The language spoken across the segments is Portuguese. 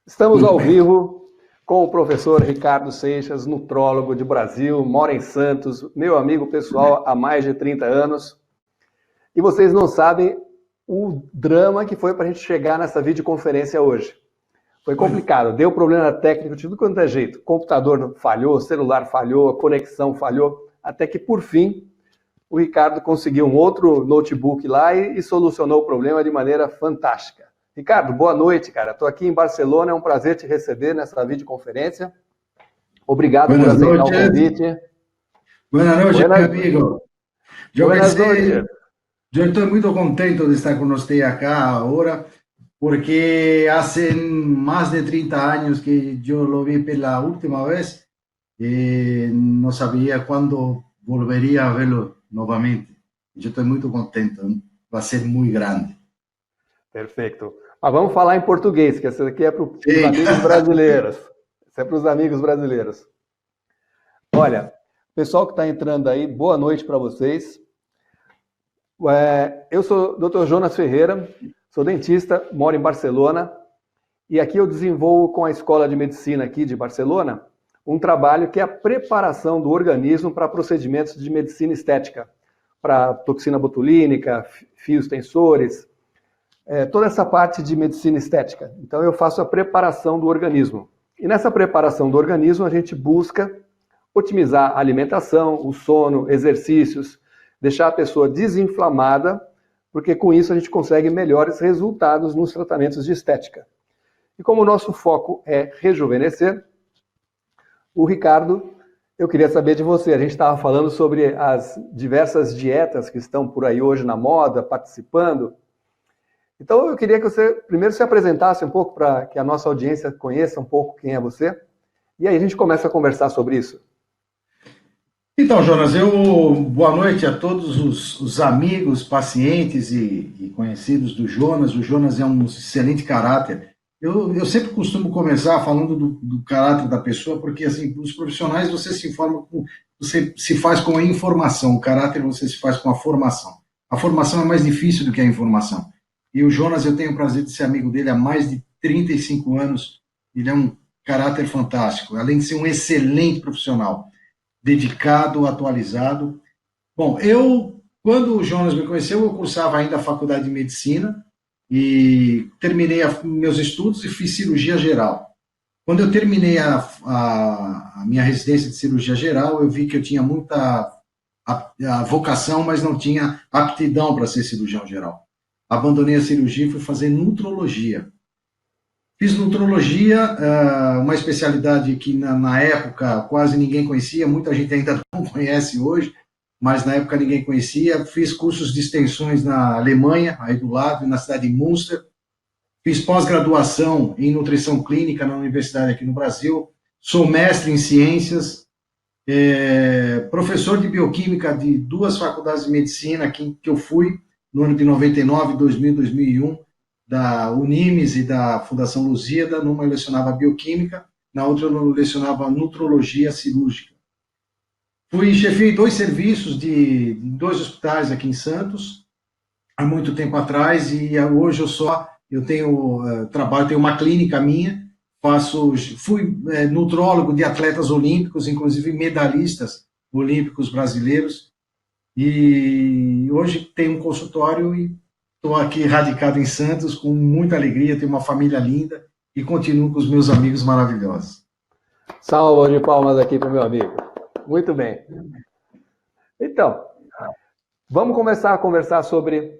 Estamos Tudo ao bem. vivo com o professor Ricardo Seixas, nutrólogo de Brasil, mora em Santos, meu amigo pessoal há mais de 30 anos. E vocês não sabem o drama que foi para a gente chegar nessa videoconferência hoje. Foi Olha, complicado, deu problema técnico de tudo quanto é jeito. Computador falhou, celular falhou, a conexão falhou, até que por fim o Ricardo conseguiu um outro notebook lá e solucionou o problema de maneira fantástica. Ricardo, boa noite, cara. Estou aqui em Barcelona, é um prazer te receber nessa videoconferência. Obrigado por buenas aceitar o noches. convite. Buenas noches, mi Buenas, amigo. Yo que buenas sé, noches. yo estoy muy contento de estar con usted acá ahora, porque hace más de 30 años que yo lo vi por la última vez y no sabía cuándo volvería a verlo nuevamente. Yo estoy muy contento, va a ser muy grande. Perfeito. Mas vamos falar em português, que essa aqui é para os Sí, amigos brasileiros. Isso é para os amigos brasileiros. Olha, pessoal que está entrando aí, boa noite para vocês. Eu sou o Dr. Jonas Ferreira, sou dentista, moro em Barcelona e aqui eu desenvolvo com a Escola de Medicina aqui de Barcelona um trabalho que é a preparação do organismo para procedimentos de medicina estética, para toxina botulínica, fios tensores, toda essa parte de medicina estética. Então eu faço a preparação do organismo. E nessa preparação do organismo a gente busca otimizar a alimentação, o sono, exercícios, deixar a pessoa desinflamada, porque com isso a gente consegue melhores resultados nos tratamentos de estética. E como o nosso foco é rejuvenescer, o Ricardo, eu queria saber de você. A gente estava falando sobre as diversas dietas que estão por aí hoje na moda, participando. Então eu queria que você primeiro se apresentasse um pouco para que a nossa audiência conheça um pouco quem é você. E aí a gente começa a conversar sobre isso. então, Jonas, boa noite a todos os amigos, pacientes e conhecidos do Jonas. O Jonas é um excelente caráter. Eu sempre costumo começar falando do caráter da pessoa, porque assim, os profissionais você se informa, você se faz com a informação, o caráter você se faz com a formação. A formação é mais difícil do que a informação. E o Jonas, eu tenho o prazer de ser amigo dele há mais de 35 anos. Ele é um caráter fantástico, além de ser um excelente profissional, dedicado, atualizado. Bom, quando o Jonas me conheceu, eu cursava ainda a faculdade de medicina e terminei meus estudos e fiz cirurgia geral. Quando eu terminei a minha residência de cirurgia geral, eu vi que eu tinha muita a vocação, mas não tinha aptidão para ser cirurgião geral. Abandonei a cirurgia e fui fazer nutrologia. Fiz nutrologia, uma especialidade que na época quase ninguém conhecia, muita gente ainda não conhece hoje, mas na época ninguém conhecia. Fiz cursos de extensões na Alemanha, aí do lado, na cidade de Münster. Fiz pós-graduação em nutrição clínica na universidade aqui no Brasil. Sou mestre em ciências, professor de bioquímica de 2 faculdades de medicina que eu fui no ano de 99, 2000, 2001. Da Unimes e da Fundação Lusíada. Numa eu lecionava bioquímica, na outra eu lecionava nutrologia cirúrgica. Chefiei 2 serviços de 2 hospitais aqui em Santos, há muito tempo atrás, e hoje eu tenho trabalho, tenho uma clínica minha, fui nutrólogo de atletas olímpicos, inclusive medalhistas olímpicos brasileiros, e hoje tenho um consultório e estou aqui radicado em Santos com muita alegria, tenho uma família linda e continuo com os meus amigos maravilhosos. Salva de palmas aqui para o meu amigo. Muito bem. Então, vamos começar a conversar sobre...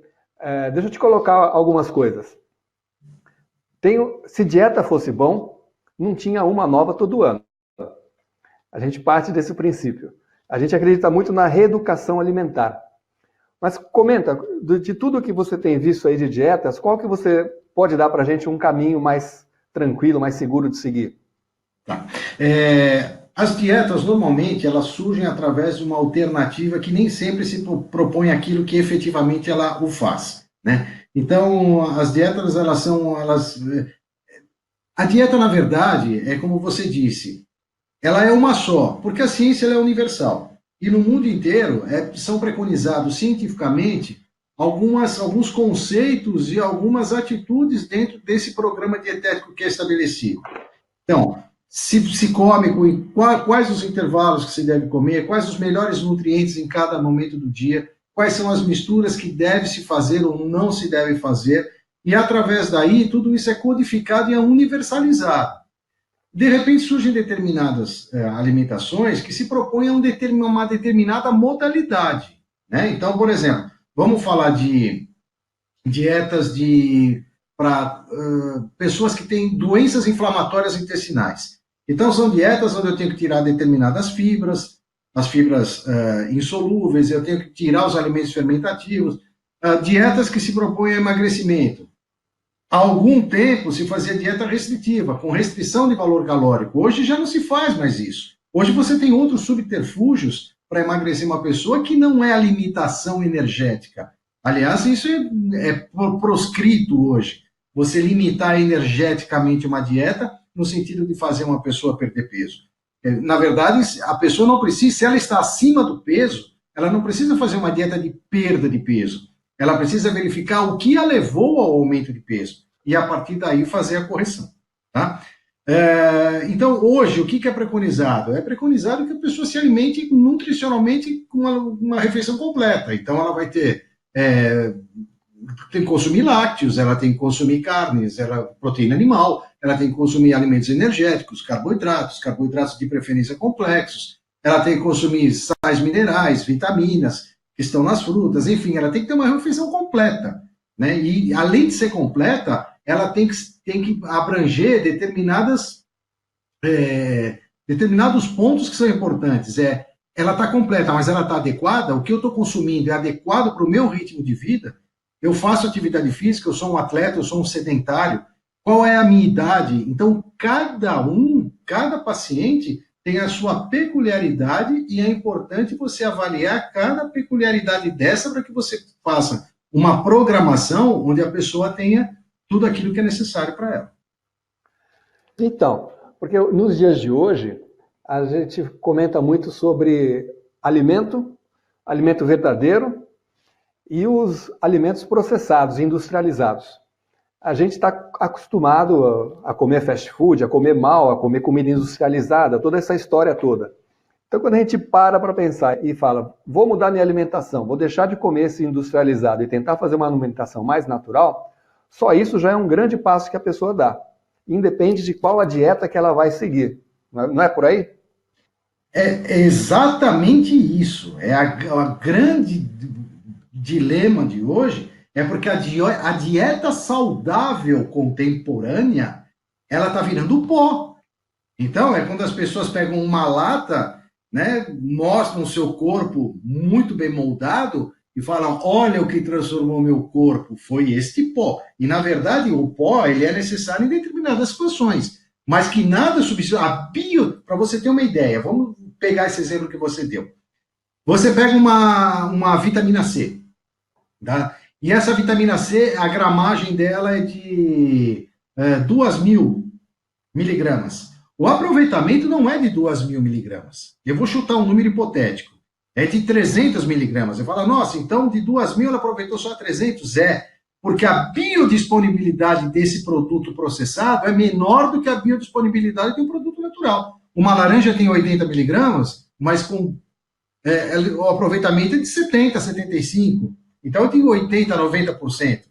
deixa eu te colocar algumas coisas. Se dieta fosse bom, não tinha uma nova todo ano. A gente parte desse princípio. A gente acredita muito na reeducação alimentar. Mas comenta, de tudo que você tem visto aí de dietas, qual que você pode dar para a gente um caminho mais tranquilo, mais seguro de seguir? Tá. As dietas, normalmente, elas surgem através de uma alternativa que nem sempre se propõe aquilo que efetivamente ela o faz, né? Então, as dietas, a dieta, na verdade, é como você disse, ela é uma só, porque a ciência ela é universal. E no mundo inteiro são preconizados cientificamente alguns conceitos e algumas atitudes dentro desse programa dietético que é estabelecido. Então, se come, quais os intervalos que se deve comer, quais os melhores nutrientes em cada momento do dia, quais são as misturas que deve se fazer ou não se deve fazer, e através daí tudo isso é codificado e é universalizado. De repente surgem determinadas alimentações que se propõem a uma determinada modalidade, né? Então, por exemplo, vamos falar de dietas para pessoas que têm doenças inflamatórias intestinais. Então, são dietas onde eu tenho que tirar determinadas fibras, as fibras insolúveis, eu tenho que tirar os alimentos fermentativos, dietas que se propõem a emagrecimento. Há algum tempo se fazia dieta restritiva, com restrição de valor calórico. Hoje já não se faz mais isso. Hoje você tem outros subterfúgios para emagrecer uma pessoa que não é a limitação energética. Aliás, isso é proscrito hoje. Você limitar energeticamente uma dieta no sentido de fazer uma pessoa perder peso. Na verdade, a pessoa não precisa, se ela está acima do peso, ela não precisa fazer uma dieta de perda de peso. Ela precisa verificar o que a levou ao aumento de peso e, a partir daí, fazer a correção. Tá? Então, hoje, o que é preconizado? É preconizado que a pessoa se alimente nutricionalmente com uma refeição completa. Então, ela vai ter tem que consumir lácteos, ela tem que consumir carnes, proteína animal, ela tem que consumir alimentos energéticos, carboidratos de preferência complexos, ela tem que consumir sais minerais, vitaminas, que estão nas frutas, enfim, ela tem que ter uma refeição completa, né? E além de ser completa, ela tem que abranger determinados pontos que são importantes. Ela está completa, mas ela está adequada, o que eu estou consumindo é adequado para o meu ritmo de vida, eu faço atividade física, eu sou um atleta, eu sou um sedentário, qual é a minha idade? Então, cada paciente tem a sua peculiaridade e é importante você avaliar cada peculiaridade dessa para que você faça uma programação onde a pessoa tenha tudo aquilo que é necessário para ela. Então, porque nos dias de hoje, a gente comenta muito sobre alimento verdadeiro e os alimentos processados, industrializados. A gente está acostumado a comer fast food, a comer mal, a comer comida industrializada, toda essa história toda. Então, quando a gente para pensar e fala, vou mudar minha alimentação, vou deixar de comer esse industrializado e tentar fazer uma alimentação mais natural, só isso já é um grande passo que a pessoa dá. Independe de qual a dieta que ela vai seguir. Não é por aí? É exatamente isso. É a grande dilema de hoje, é porque a dieta saudável contemporânea, ela está virando pó. Então, é quando as pessoas pegam uma lata, né, mostram o seu corpo muito bem moldado e falam, olha o que transformou meu corpo, foi este pó. E, na verdade, o pó ele é necessário em determinadas situações, mas que nada substitui. Para você ter uma ideia, vamos pegar esse exemplo que você deu. Você pega uma vitamina C, tá? E essa vitamina C, a gramagem dela é de 2.000 miligramas. O aproveitamento não é de 2.000 miligramas. Eu vou chutar um número hipotético. É de 300 miligramas. Eu falo, nossa, então de 2.000 ela aproveitou só 300? Porque a biodisponibilidade desse produto processado é menor do que a biodisponibilidade de um produto natural. Uma laranja tem 80 miligramas, mas com o aproveitamento é de 70, 75. Então eu tenho 80, 90%.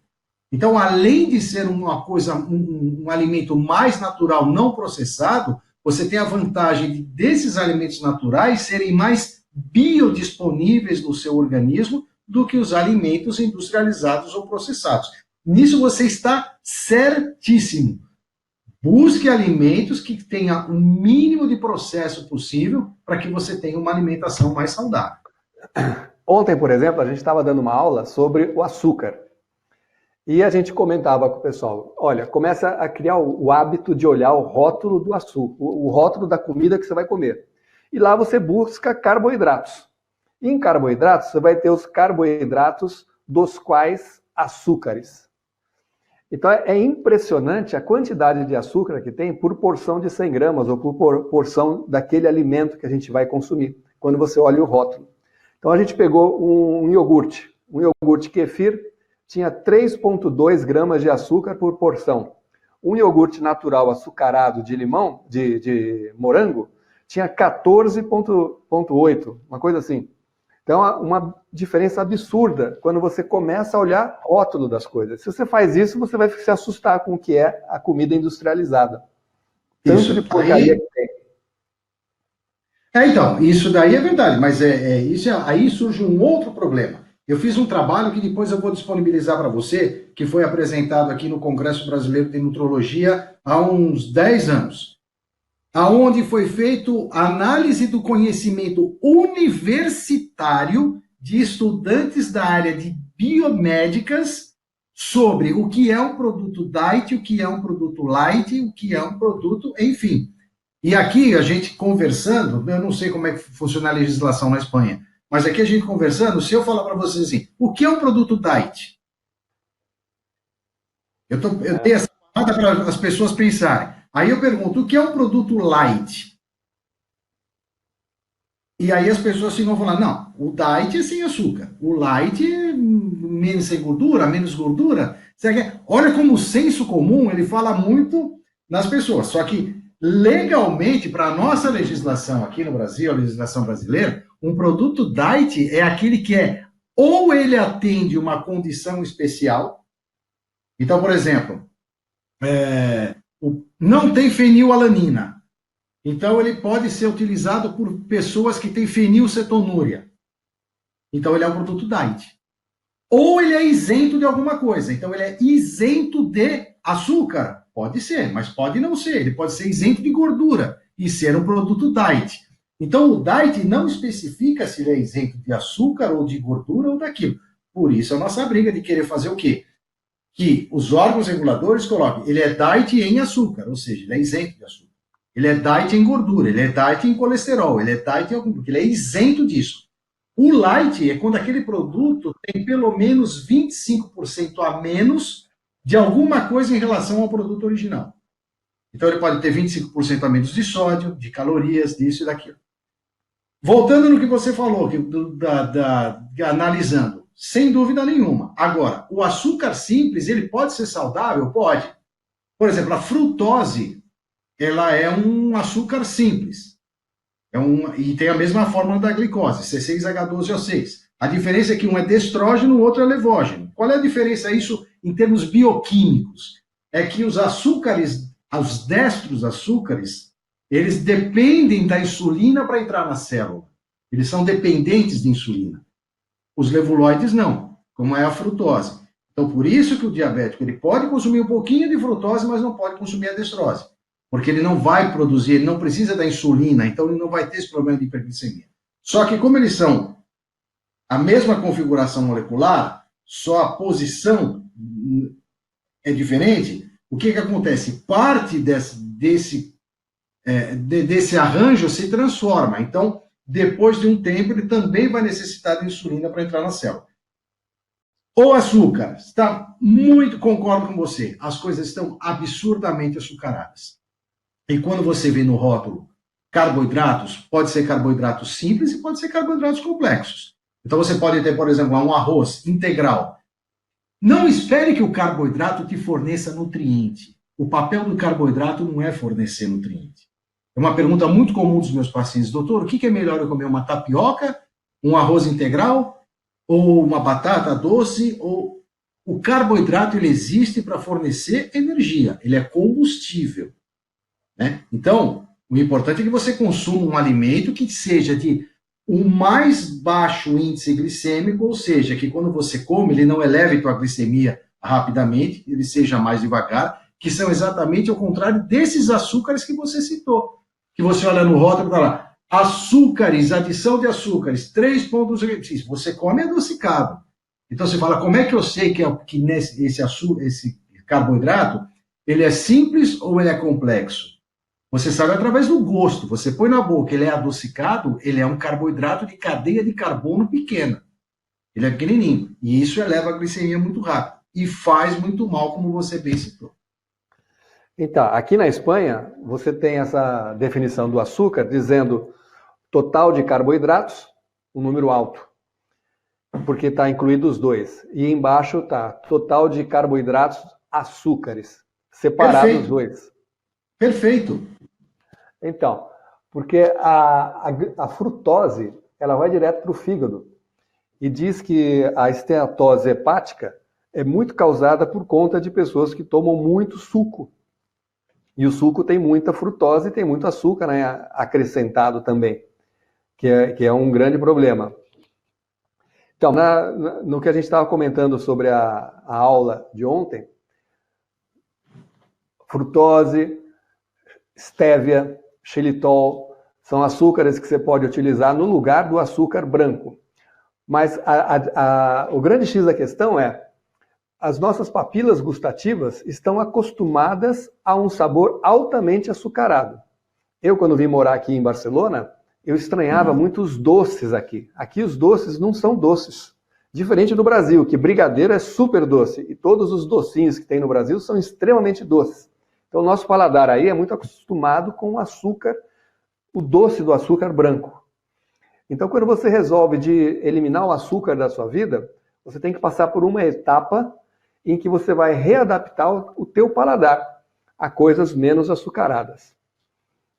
Então, além de ser uma coisa, um alimento mais natural, não processado, você tem a vantagem desses alimentos naturais serem mais biodisponíveis no seu organismo do que os alimentos industrializados ou processados. Nisso você está certíssimo. Busque alimentos que tenham o mínimo de processo possível para que você tenha uma alimentação mais saudável. Ontem, por exemplo, a gente estava dando uma aula sobre o açúcar. E a gente comentava com o pessoal, olha, começa a criar o hábito de olhar o rótulo do açúcar, o rótulo da comida que você vai comer. E lá você busca carboidratos. E em carboidratos, você vai ter os carboidratos dos quais açúcares. Então é impressionante a quantidade de açúcar que tem por porção de 100 gramas ou por porção daquele alimento que a gente vai consumir, quando você olha o rótulo. Então a gente pegou um iogurte, Um iogurte kefir tinha 3,2 gramas de açúcar por porção. Um iogurte natural açucarado de limão, de morango, tinha 14,8, uma coisa assim. Então, uma diferença absurda quando você começa a olhar o rótulo das coisas. Se você faz isso, você vai se assustar com o que é a comida industrializada. Tanto Isso. de porcaria que tem. Então, isso daí é verdade, mas aí surge um outro problema. Eu fiz um trabalho que depois eu vou disponibilizar para você, que foi apresentado aqui no Congresso Brasileiro de Nutrologia há uns 10 anos, aonde foi feito análise do conhecimento universitário de estudantes da área de biomédicas sobre o que é um produto diet, o que é um produto light, o que é um produto, enfim. E aqui a gente conversando, eu não sei como é que funciona a legislação na Espanha, mas aqui a gente conversando, se eu falar para vocês assim, o que é um produto diet? Eu dei essa palavra para as pessoas pensarem. Aí eu pergunto, o que é um produto light? E aí as pessoas vão falar, não, o diet é sem açúcar, o light é menos sem gordura, menos gordura. Olha como o senso comum, ele fala muito nas pessoas, só que legalmente, para a nossa legislação aqui no Brasil, a legislação brasileira, um produto diet é aquele que ou ele atende uma condição especial. Então, por exemplo, não tem fenilalanina. Então, ele pode ser utilizado por pessoas que têm fenilcetonúria. Então, ele é um produto diet. Ou ele é isento de alguma coisa. Então, ele é isento de açúcar. Pode ser, mas pode não ser. Ele pode ser isento de gordura e ser um produto diet. Então, o diet não especifica se ele é isento de açúcar ou de gordura ou daquilo. Por isso, a nossa briga de querer fazer o quê? Que os órgãos reguladores coloquem, ele é diet em açúcar, ou seja, ele é isento de açúcar. Ele é diet em gordura, ele é diet em colesterol, ele é diet em algum, porque ele é isento disso. O light é quando aquele produto tem pelo menos 25% a menos de alguma coisa em relação ao produto original. Então, ele pode ter 25% a menos de sódio, de calorias, disso e daquilo. Voltando no que você falou, analisando, sem dúvida nenhuma. Agora, o açúcar simples, ele pode ser saudável? Pode. Por exemplo, a frutose, ela é um açúcar simples. E tem a mesma fórmula da glicose, C6H12O6. A diferença é que um é destrógeno, o outro é levógeno. Qual é a diferença isso em termos bioquímicos? É que os açúcares, os destros açúcares, eles dependem da insulina para entrar na célula. Eles são dependentes de insulina. Os levuloides não, como é a frutose. Então, por isso que o diabético ele pode consumir um pouquinho de frutose, mas não pode consumir a destrose. Porque ele não vai produzir, ele não precisa da insulina, então ele não vai ter esse problema de hiperglicemia. Só que como eles são a mesma configuração molecular, só a posição é diferente, o que acontece? Parte desse arranjo se transforma. Então, depois de um tempo, ele também vai necessitar de insulina para entrar na célula. O açúcar, concordo com você, as coisas estão absurdamente açucaradas. E quando você vê no rótulo carboidratos, pode ser carboidratos simples e pode ser carboidratos complexos. Então você pode ter, por exemplo, um arroz integral. Não espere que o carboidrato te forneça nutriente. O papel do carboidrato não é fornecer nutriente. É uma pergunta muito comum dos meus pacientes. Doutor, o que é melhor eu comer? Uma tapioca, um arroz integral ou uma batata doce? O carboidrato ele existe para fornecer energia. Ele é combustível. Né? Então, o importante é que você consuma um alimento que seja de o mais baixo índice glicêmico, ou seja, que quando você come, ele não eleve tua glicemia rapidamente, ele seja mais devagar, que são exatamente ao contrário desses açúcares que você citou. Que você olha no rótulo e está lá, açúcares, adição de açúcares, 3,6, você come adocicado. Então você fala, como é que eu sei que esse carboidrato, ele é simples ou ele é complexo? Você sabe através do gosto. Você põe na boca, ele é adocicado, ele é um carboidrato de cadeia de carbono pequena. Ele é pequenininho. E isso eleva a glicemia muito rápido. E faz muito mal, como você bem citou. Então, aqui na Espanha, você tem essa definição do açúcar dizendo total de carboidratos, um número alto. porque está incluído os dois. E embaixo está total de carboidratos, açúcares, separados os dois. Perfeito. Então, porque a frutose, ela vai direto para o fígado. E diz que a esteatose hepática é muito causada por conta de pessoas que tomam muito suco. E o suco tem muita frutose e tem muito açúcar, né, acrescentado também, que é um grande problema. Então, no que a gente estava comentando sobre a aula de ontem, frutose, estévia, xilitol, são açúcares que você pode utilizar no lugar do açúcar branco. Mas o grande X da questão é, as nossas papilas gustativas estão acostumadas a um sabor altamente açucarado. Eu, quando vim morar aqui em Barcelona, eu estranhava muito os doces aqui. Aqui os doces não são doces. Diferente do Brasil, que brigadeiro é super doce. E todos os docinhos que tem no Brasil são extremamente doces. Então o nosso paladar aí é muito acostumado com o açúcar, o doce do açúcar branco. Então quando você resolve de eliminar o açúcar da sua vida, você tem que passar por uma etapa em que você vai readaptar o teu paladar a coisas menos açucaradas.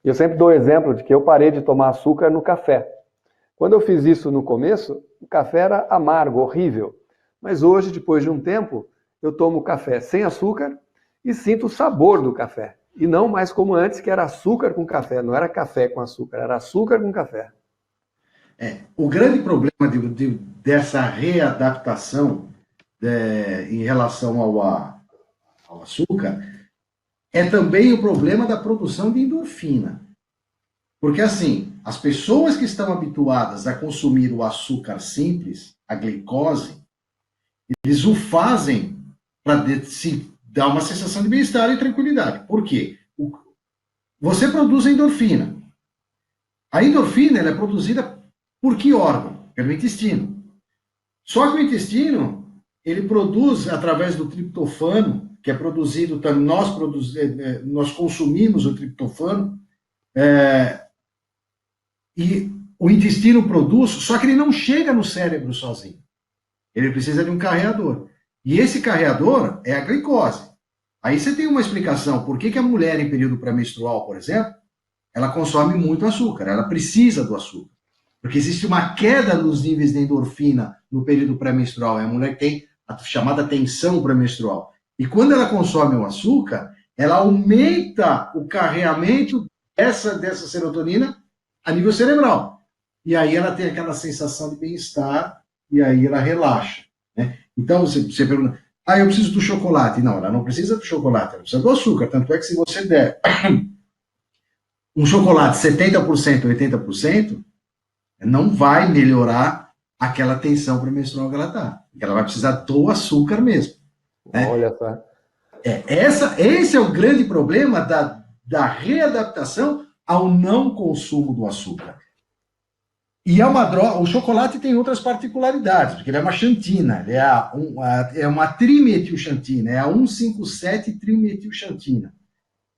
Eu sempre dou o exemplo de que eu parei de tomar açúcar no café. Quando eu fiz isso no começo, o café era amargo, horrível. Mas hoje, depois de um tempo, eu tomo café sem açúcar e sinto o sabor do café. E não mais como antes, que era açúcar com café. Não era café com açúcar, era açúcar com café. O grande problema dessa readaptação em relação ao açúcar é também o problema da produção de endorfina. Porque, assim, as pessoas que estão habituadas a consumir o açúcar simples, a glicose, eles o fazem para se dar uma sensação de bem-estar e tranquilidade. Por quê? Você produz a endorfina. A endorfina ela é produzida por que órgão? Pelo intestino. Só que o intestino ele produz através do triptofano, que é produzido, nós consumimos o triptofano, e o intestino produz, só que ele não chega no cérebro sozinho. Ele precisa de um carreador. E esse carreador é a glicose. Aí você tem uma explicação por que a mulher em período pré-menstrual, por exemplo, ela consome muito açúcar, ela precisa do açúcar. Porque existe uma queda nos níveis de endorfina no período pré-menstrual. A mulher tem a chamada tensão pré-menstrual. E quando ela consome o açúcar, ela aumenta o carreamento dessa serotonina a nível cerebral. E aí ela tem aquela sensação de bem-estar e aí ela relaxa. Né? Então você pergunta, eu preciso do chocolate. Não, ela não precisa do chocolate, ela precisa do açúcar. Tanto é que se você der um chocolate 70%, 80%, não vai melhorar aquela tensão pré-menstrual que ela está. Ela vai precisar do açúcar mesmo. Né? Olha só. Esse é o grande problema da readaptação ao não consumo do açúcar. E é uma droga, o chocolate tem outras particularidades, porque ele é uma xantina, ele é uma trimetilxantina, é a 1,57-trimetilxantina.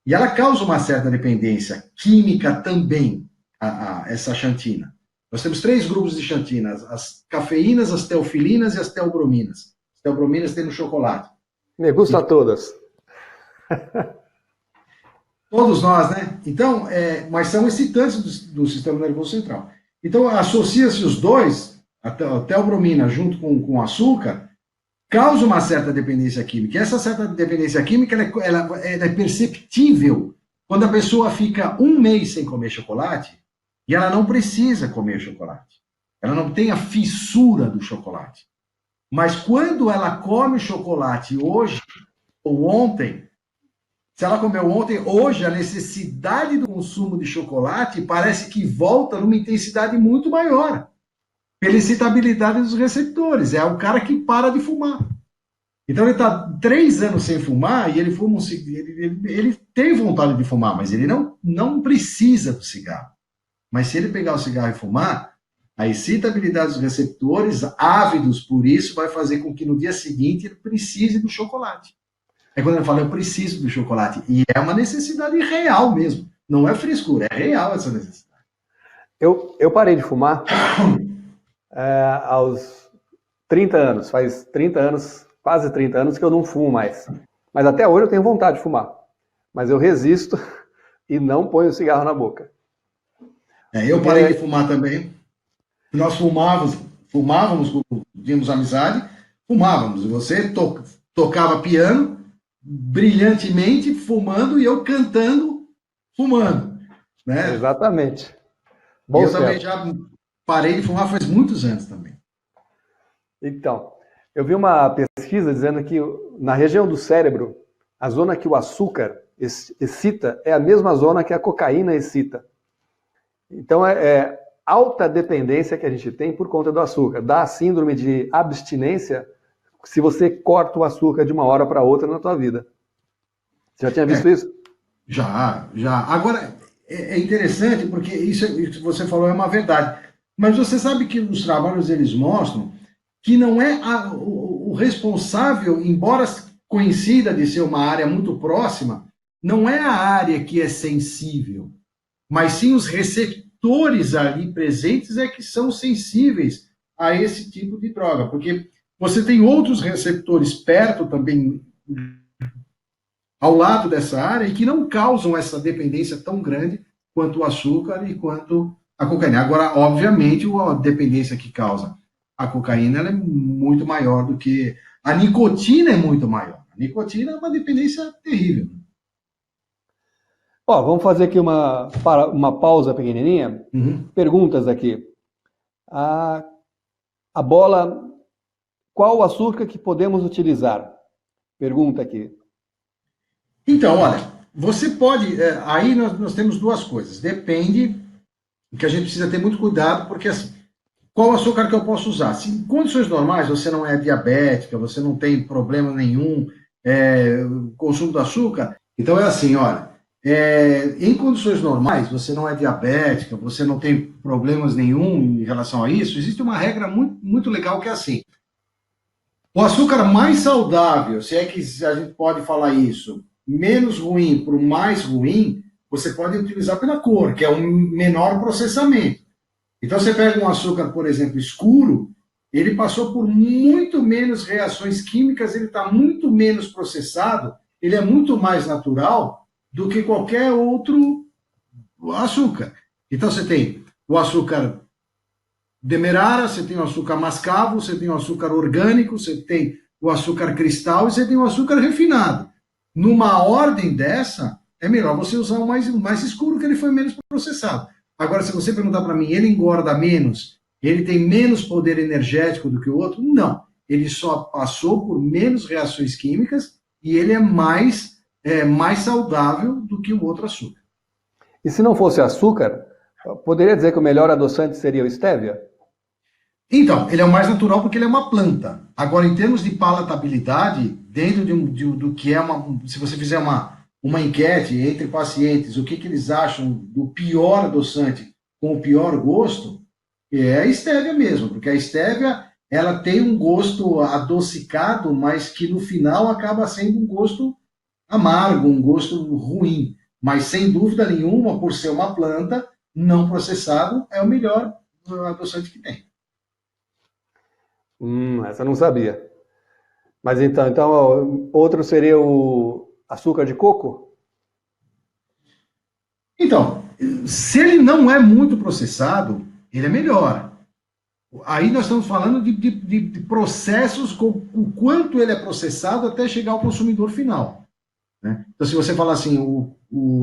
E ela causa uma certa dependência química também, essa xantina. Nós temos 3 grupos de xantinas, as cafeínas, as teofilinas e as teobrominas. As teobrominas tem no chocolate. Me gusta todas. Todos nós, né? Então, mas são excitantes do sistema nervoso central. Então, associa-se os dois, a teobromina junto com o açúcar, causa uma certa dependência química. E essa certa dependência química ela é perceptível quando a pessoa fica um mês sem comer chocolate e ela não precisa comer chocolate. Ela não tem a fissura do chocolate. Mas quando ela come chocolate hoje ou ontem, se ela comeu ontem, hoje a necessidade do consumo de chocolate parece que volta numa intensidade muito maior. Pela excitabilidade dos receptores. É o cara que para de fumar. Então ele está 3 anos sem fumar e ele fuma ele tem vontade de fumar, mas ele não precisa do cigarro. Mas se ele pegar o cigarro e fumar, a excitabilidade dos receptores, ávidos por isso, vai fazer com que no dia seguinte ele precise do chocolate. É quando ele fala, eu preciso do chocolate. E é uma necessidade real mesmo. Não é frescura, é real essa necessidade. Eu parei de fumar 30 anos, faz 30 anos, quase 30 anos que eu não fumo mais. Mas até hoje eu tenho vontade de fumar. Mas eu resisto e não ponho o cigarro na boca. Eu parei de fumar também. Nós fumávamos, tínhamos amizade, fumávamos. Você tocava piano brilhantemente, fumando, e eu cantando, fumando. Né? Exatamente. Bom, eu também já parei de fumar faz muitos anos também. Então, eu vi uma pesquisa dizendo que na região do cérebro, a zona que o açúcar excita é a mesma zona que a cocaína excita. Então, é alta dependência que a gente tem por conta do açúcar. Dá a síndrome de abstinência se você corta o açúcar de uma hora para outra na tua vida. Você já tinha visto isso? Já. Agora, é interessante porque isso que você falou é uma verdade. Mas você sabe que os trabalhos eles mostram que não é o responsável, embora conhecida de ser uma área muito próxima, não é a área que é sensível, mas sim os receptores ali presentes é que são sensíveis a esse tipo de droga, porque você tem outros receptores perto também, ao lado dessa área, e que não causam essa dependência tão grande quanto o açúcar e quanto a cocaína. Agora, obviamente, a dependência que causa a cocaína ela é muito maior do que... A nicotina é muito maior. A nicotina é uma dependência terrível. Vamos fazer aqui uma pausa pequenininha. Perguntas aqui. A bola, qual o açúcar que podemos utilizar? Pergunta aqui. Então, olha, você pode... aí nós temos duas coisas. Depende, que a gente precisa ter muito cuidado, porque assim, qual açúcar que eu posso usar? Se em condições normais você não é diabética, você não tem problema nenhum, consumo do açúcar, então é assim, olha, em condições normais, você não é diabética, você não tem problemas nenhum em relação a isso, existe uma regra muito, muito legal que é assim, o açúcar mais saudável, se é que a gente pode falar isso, menos ruim para o mais ruim, você pode utilizar pela cor, que é um menor processamento. Então você pega um açúcar, por exemplo, escuro, ele passou por muito menos reações químicas, ele está muito menos processado, ele é muito mais natural do que qualquer outro açúcar. Então você tem o açúcar demerara, você tem o açúcar mascavo, você tem o açúcar orgânico, você tem o açúcar cristal e você tem o açúcar refinado. Numa ordem dessa, é melhor você usar o mais escuro, que ele foi menos processado. Agora, se você perguntar para mim, ele engorda menos, ele tem menos poder energético do que o outro? Não. Ele só passou por menos reações químicas e ele é mais saudável do que o outro açúcar. E se não fosse açúcar, poderia dizer que o melhor adoçante seria o stevia? Então, ele é o mais natural porque ele é uma planta. Agora, em termos de palatabilidade, dentro do que é se você fizer uma enquete entre pacientes, o que eles acham do pior adoçante com o pior gosto, é a estévia mesmo, porque a estévia ela tem um gosto adocicado, mas que no final acaba sendo um gosto amargo, um gosto ruim. Mas sem dúvida nenhuma, por ser uma planta não processado, é o melhor adoçante que tem. Essa eu não sabia. Mas então outro seria o açúcar de coco? Então, se ele não é muito processado, ele é melhor. Aí nós estamos falando de processos, com o quanto ele é processado até chegar ao consumidor final. Né? Então, se você falar assim,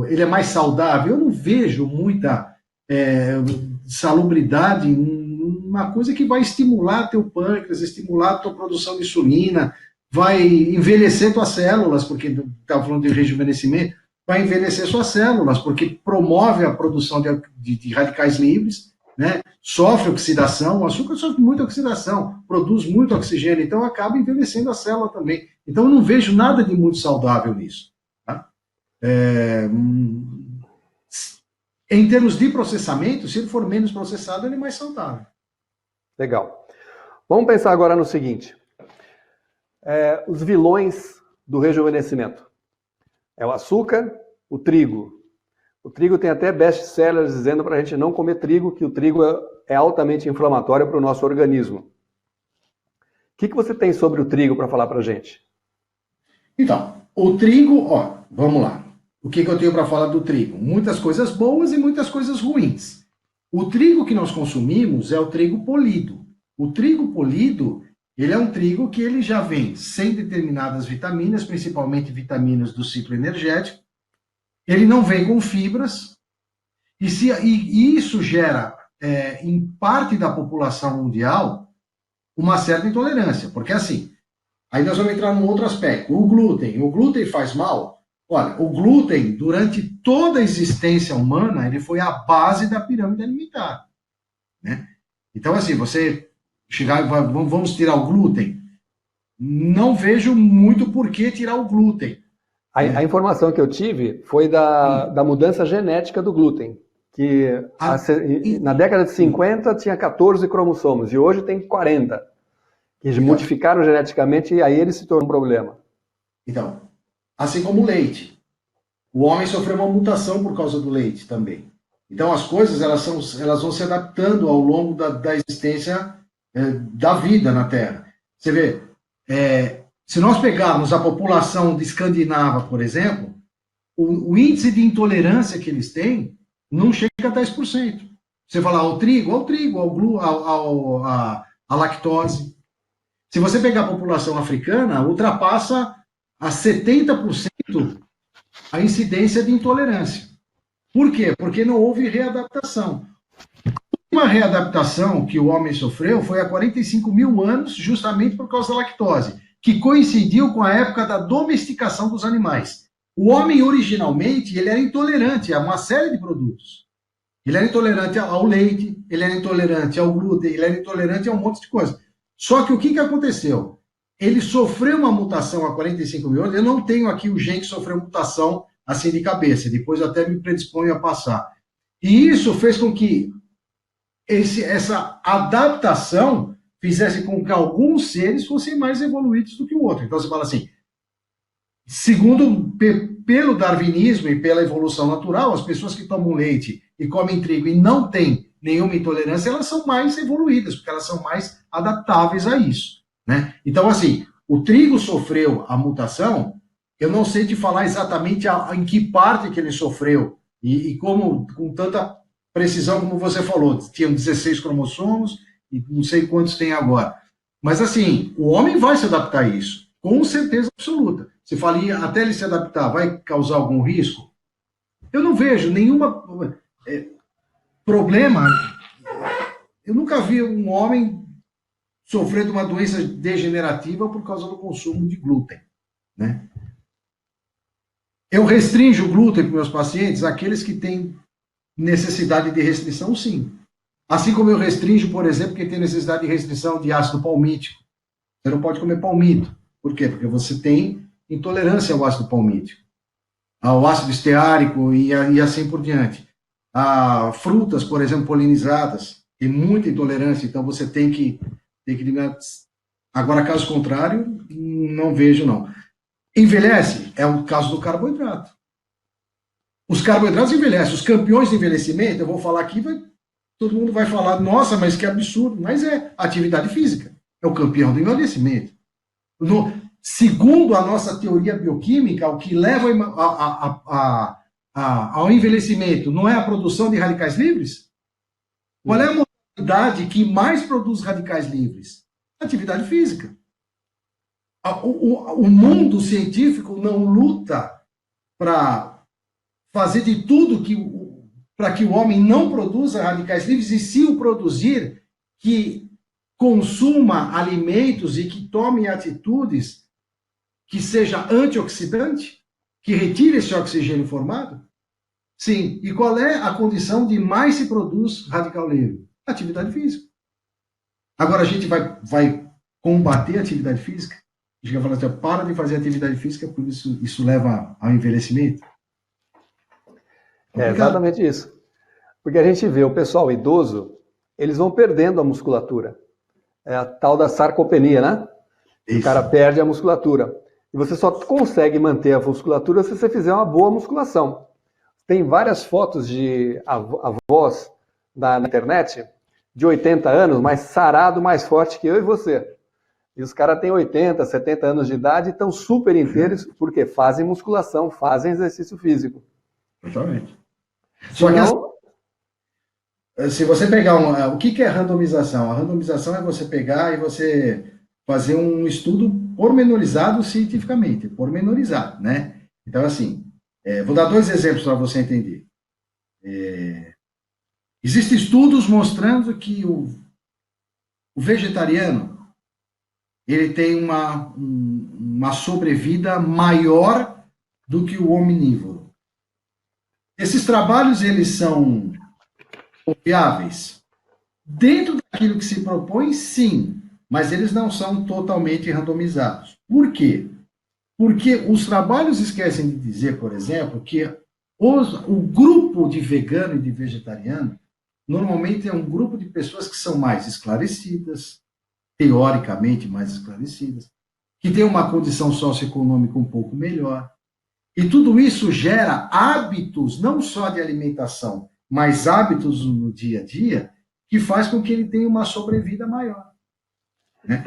ele é mais saudável, eu não vejo muita salubridade em uma coisa que vai estimular teu pâncreas, estimular a tua produção de insulina, vai envelhecer tuas células, porque estava falando de rejuvenescimento, vai envelhecer suas células, porque promove a produção de radicais livres, né? Sofre oxidação, o açúcar sofre muita oxidação, produz muito oxigênio, então acaba envelhecendo a célula também. Então eu não vejo nada de muito saudável nisso. Tá? Em termos de processamento, se ele for menos processado, ele é mais saudável. Legal. Vamos pensar agora no seguinte. Os vilões do rejuvenescimento. É o açúcar, o trigo. O trigo tem até best-sellers dizendo para a gente não comer trigo, que o trigo é altamente inflamatório para o nosso organismo. que você tem sobre o trigo para falar para a gente? Então, o trigo, ó, vamos lá. O que eu tenho para falar do trigo? Muitas coisas boas e muitas coisas ruins. O trigo que nós consumimos é o trigo polido. O trigo polido, ele é um trigo que ele já vem sem determinadas vitaminas, principalmente vitaminas do ciclo energético. Ele não vem com fibras. E isso gera, em parte da população mundial, uma certa intolerância. Porque assim, aí nós vamos entrar num outro aspecto. O glúten faz mal? Olha, o glúten, durante toda a existência humana, ele foi a base da pirâmide alimentar, né? Então, assim, você chegar e vamos tirar o glúten? Não vejo muito por que tirar o glúten. A informação que eu tive foi da mudança genética do glúten, que na década de 50 tinha 14 cromossomos e hoje tem 40. Eles modificaram geneticamente e aí ele se tornou um problema. Então, assim como o leite. O homem sofreu uma mutação por causa do leite também. Então, as coisas elas vão se adaptando ao longo da existência da vida na Terra. Você vê, se nós pegarmos a população de escandinava, por exemplo, o índice de intolerância que eles têm não chega a 10%. Você fala ao trigo, à lactose. Se você pegar a população africana, ultrapassa a 70% a incidência de intolerância. Por quê? Porque não houve readaptação. Uma readaptação que o homem sofreu foi há 45 mil anos, justamente por causa da lactose, que coincidiu com a época da domesticação dos animais. O homem, originalmente, ele era intolerante a uma série de produtos. Ele era intolerante ao leite, ele era intolerante ao glúten, ele era intolerante a um monte de coisa. Só que o que aconteceu? Ele sofreu uma mutação há 45 mil anos. Eu não tenho aqui o gene que sofreu mutação assim de cabeça. Depois eu até me predisponho a passar. E isso fez com que essa adaptação fizesse com que alguns seres fossem mais evoluídos do que o outro. Então você fala assim, segundo pelo darwinismo e pela evolução natural, as pessoas que tomam leite e comem trigo e não têm nenhuma intolerância, elas são mais evoluídas, porque elas são mais adaptáveis a isso, né? Então, assim, o trigo sofreu a mutação, eu não sei te falar exatamente em que parte que ele sofreu, e como, com tanta precisão como você falou, tinham 16 cromossomos, e não sei quantos tem agora. Mas, assim, o homem vai se adaptar a isso, com certeza absoluta. Você fala, até ele se adaptar, vai causar algum risco? Eu não vejo nenhuma problema. Eu nunca vi um homem sofrer de uma doença degenerativa por causa do consumo de glúten, né? Eu restringo o glúten para meus pacientes, aqueles que têm necessidade de restrição, sim. Assim como eu restringo, por exemplo, quem tem necessidade de restrição de ácido palmítico. Você não pode comer palmito. Por quê? Porque você tem intolerância ao ácido palmítico, ao ácido esteárico e assim por diante. A frutas, por exemplo, polinizadas, tem muita intolerância, então você tem que eliminar. Agora, caso contrário, não vejo, não. Envelhece? É o caso do carboidrato. Os carboidratos envelhecem. Os campeões de envelhecimento, eu vou falar aqui, todo mundo vai falar, nossa, mas que absurdo. Mas é atividade física. É o campeão do envelhecimento. Segundo a nossa teoria bioquímica, o que leva ao envelhecimento não é a produção de radicais livres? Qual é a modalidade que mais produz radicais livres? Atividade física. O mundo científico não luta para fazer de tudo para que o homem não produza radicais livres, e se o produzir, que consuma alimentos e que tome atitudes que seja antioxidante, que retire esse oxigênio formado? Sim. E qual é a condição de mais se produz radical livre? Atividade física. Agora a gente vai combater a atividade física? A gente vai falar assim, para de fazer atividade física, por isso leva ao envelhecimento? É exatamente isso. Porque a gente vê o pessoal idoso, eles vão perdendo a musculatura. É a tal da sarcopenia, né? Isso. O cara perde a musculatura. E você só consegue manter a musculatura se você fizer uma boa musculação. Tem várias fotos de avós na internet, de 80 anos, mais sarado, mais forte que eu e você. E os caras têm 80, 70 anos de idade e estão super inteiros porque fazem musculação, fazem exercício físico. Totalmente. Só que se você pegar o que é randomização? A randomização é você pegar e você fazer um estudo pormenorizado cientificamente, pormenorizado, né? Então, assim, vou dar 2 exemplos para você entender. Existem estudos mostrando que o vegetariano ele tem uma sobrevida maior do que o omnívoro. Esses trabalhos, eles são confiáveis? Dentro daquilo que se propõe, sim, mas eles não são totalmente randomizados. Por quê? Porque os trabalhos esquecem de dizer, por exemplo, que o grupo de vegano e de vegetariano normalmente é um grupo de pessoas que são mais esclarecidas, teoricamente mais esclarecidas, que têm uma condição socioeconômica um pouco melhor. E tudo isso gera hábitos, não só de alimentação, mas hábitos no dia a dia, que faz com que ele tenha uma sobrevida maior. Né?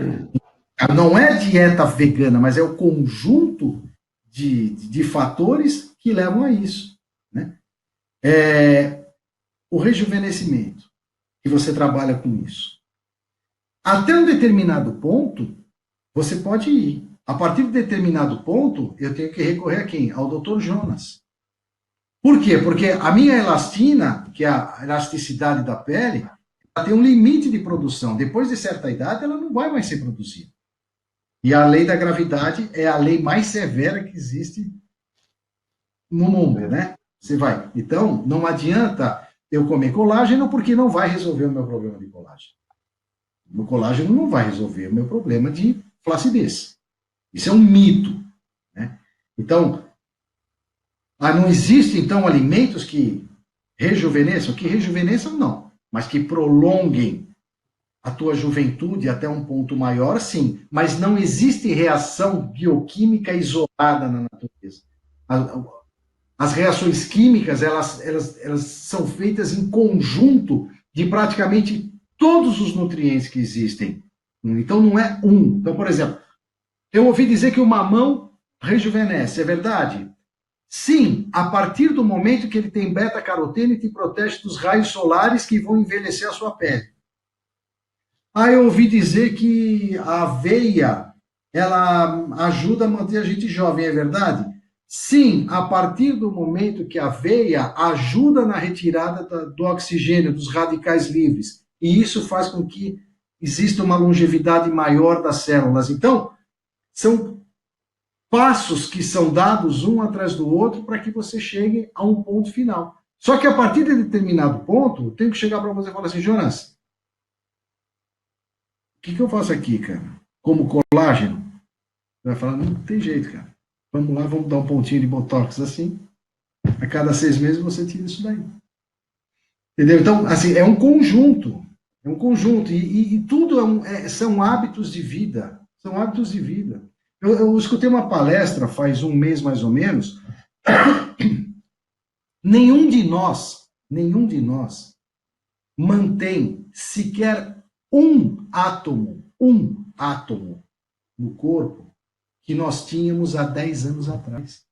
Não é a dieta vegana, mas é o conjunto de fatores que levam a isso. Né? O rejuvenescimento, que você trabalha com isso. Até um determinado ponto, você pode ir. A partir de determinado ponto, eu tenho que recorrer a quem? Ao Dr. Jonas. Por quê? Porque a minha elastina, que é a elasticidade da pele, ela tem um limite de produção. Depois de certa idade, ela não vai mais ser produzida. E a lei da gravidade é a lei mais severa que existe no mundo, né? Você vai. Então, não adianta eu comer colágeno, porque não vai resolver o meu problema de colágeno. O colágeno não vai resolver o meu problema de flacidez. Isso é um mito. Né? Então, não existe, então, alimentos que rejuvenesçam? Que rejuvenesçam, não. Mas que prolonguem a tua juventude até um ponto maior, sim. Mas não existe reação bioquímica isolada na natureza. As reações químicas, elas são feitas em conjunto de praticamente todos os nutrientes que existem. Então, não é um. Então, por exemplo, eu ouvi dizer que o mamão rejuvenesce. É verdade? Sim, a partir do momento que ele tem beta-caroteno e te protege dos raios solares que vão envelhecer a sua pele. Eu ouvi dizer que a aveia, ela ajuda a manter a gente jovem. É verdade? Sim, a partir do momento que a aveia ajuda na retirada do oxigênio, dos radicais livres. E isso faz com que exista uma longevidade maior das células. Então, são passos que são dados um atrás do outro para que você chegue a um ponto final. Só que a partir de determinado ponto, tem que chegar para você e falar assim, Jonas, o que eu faço aqui, cara? Como colágeno? Você vai falar, não tem jeito, cara. Vamos lá, vamos dar um pontinho de botox assim. A cada 6 meses você tira isso daí. Entendeu? Então, assim, é um conjunto. É um conjunto. E tudo são hábitos de vida. São hábitos de vida. Eu escutei uma palestra faz um mês mais ou menos. Nenhum de nós mantém sequer um átomo no corpo que nós tínhamos há 10 anos atrás.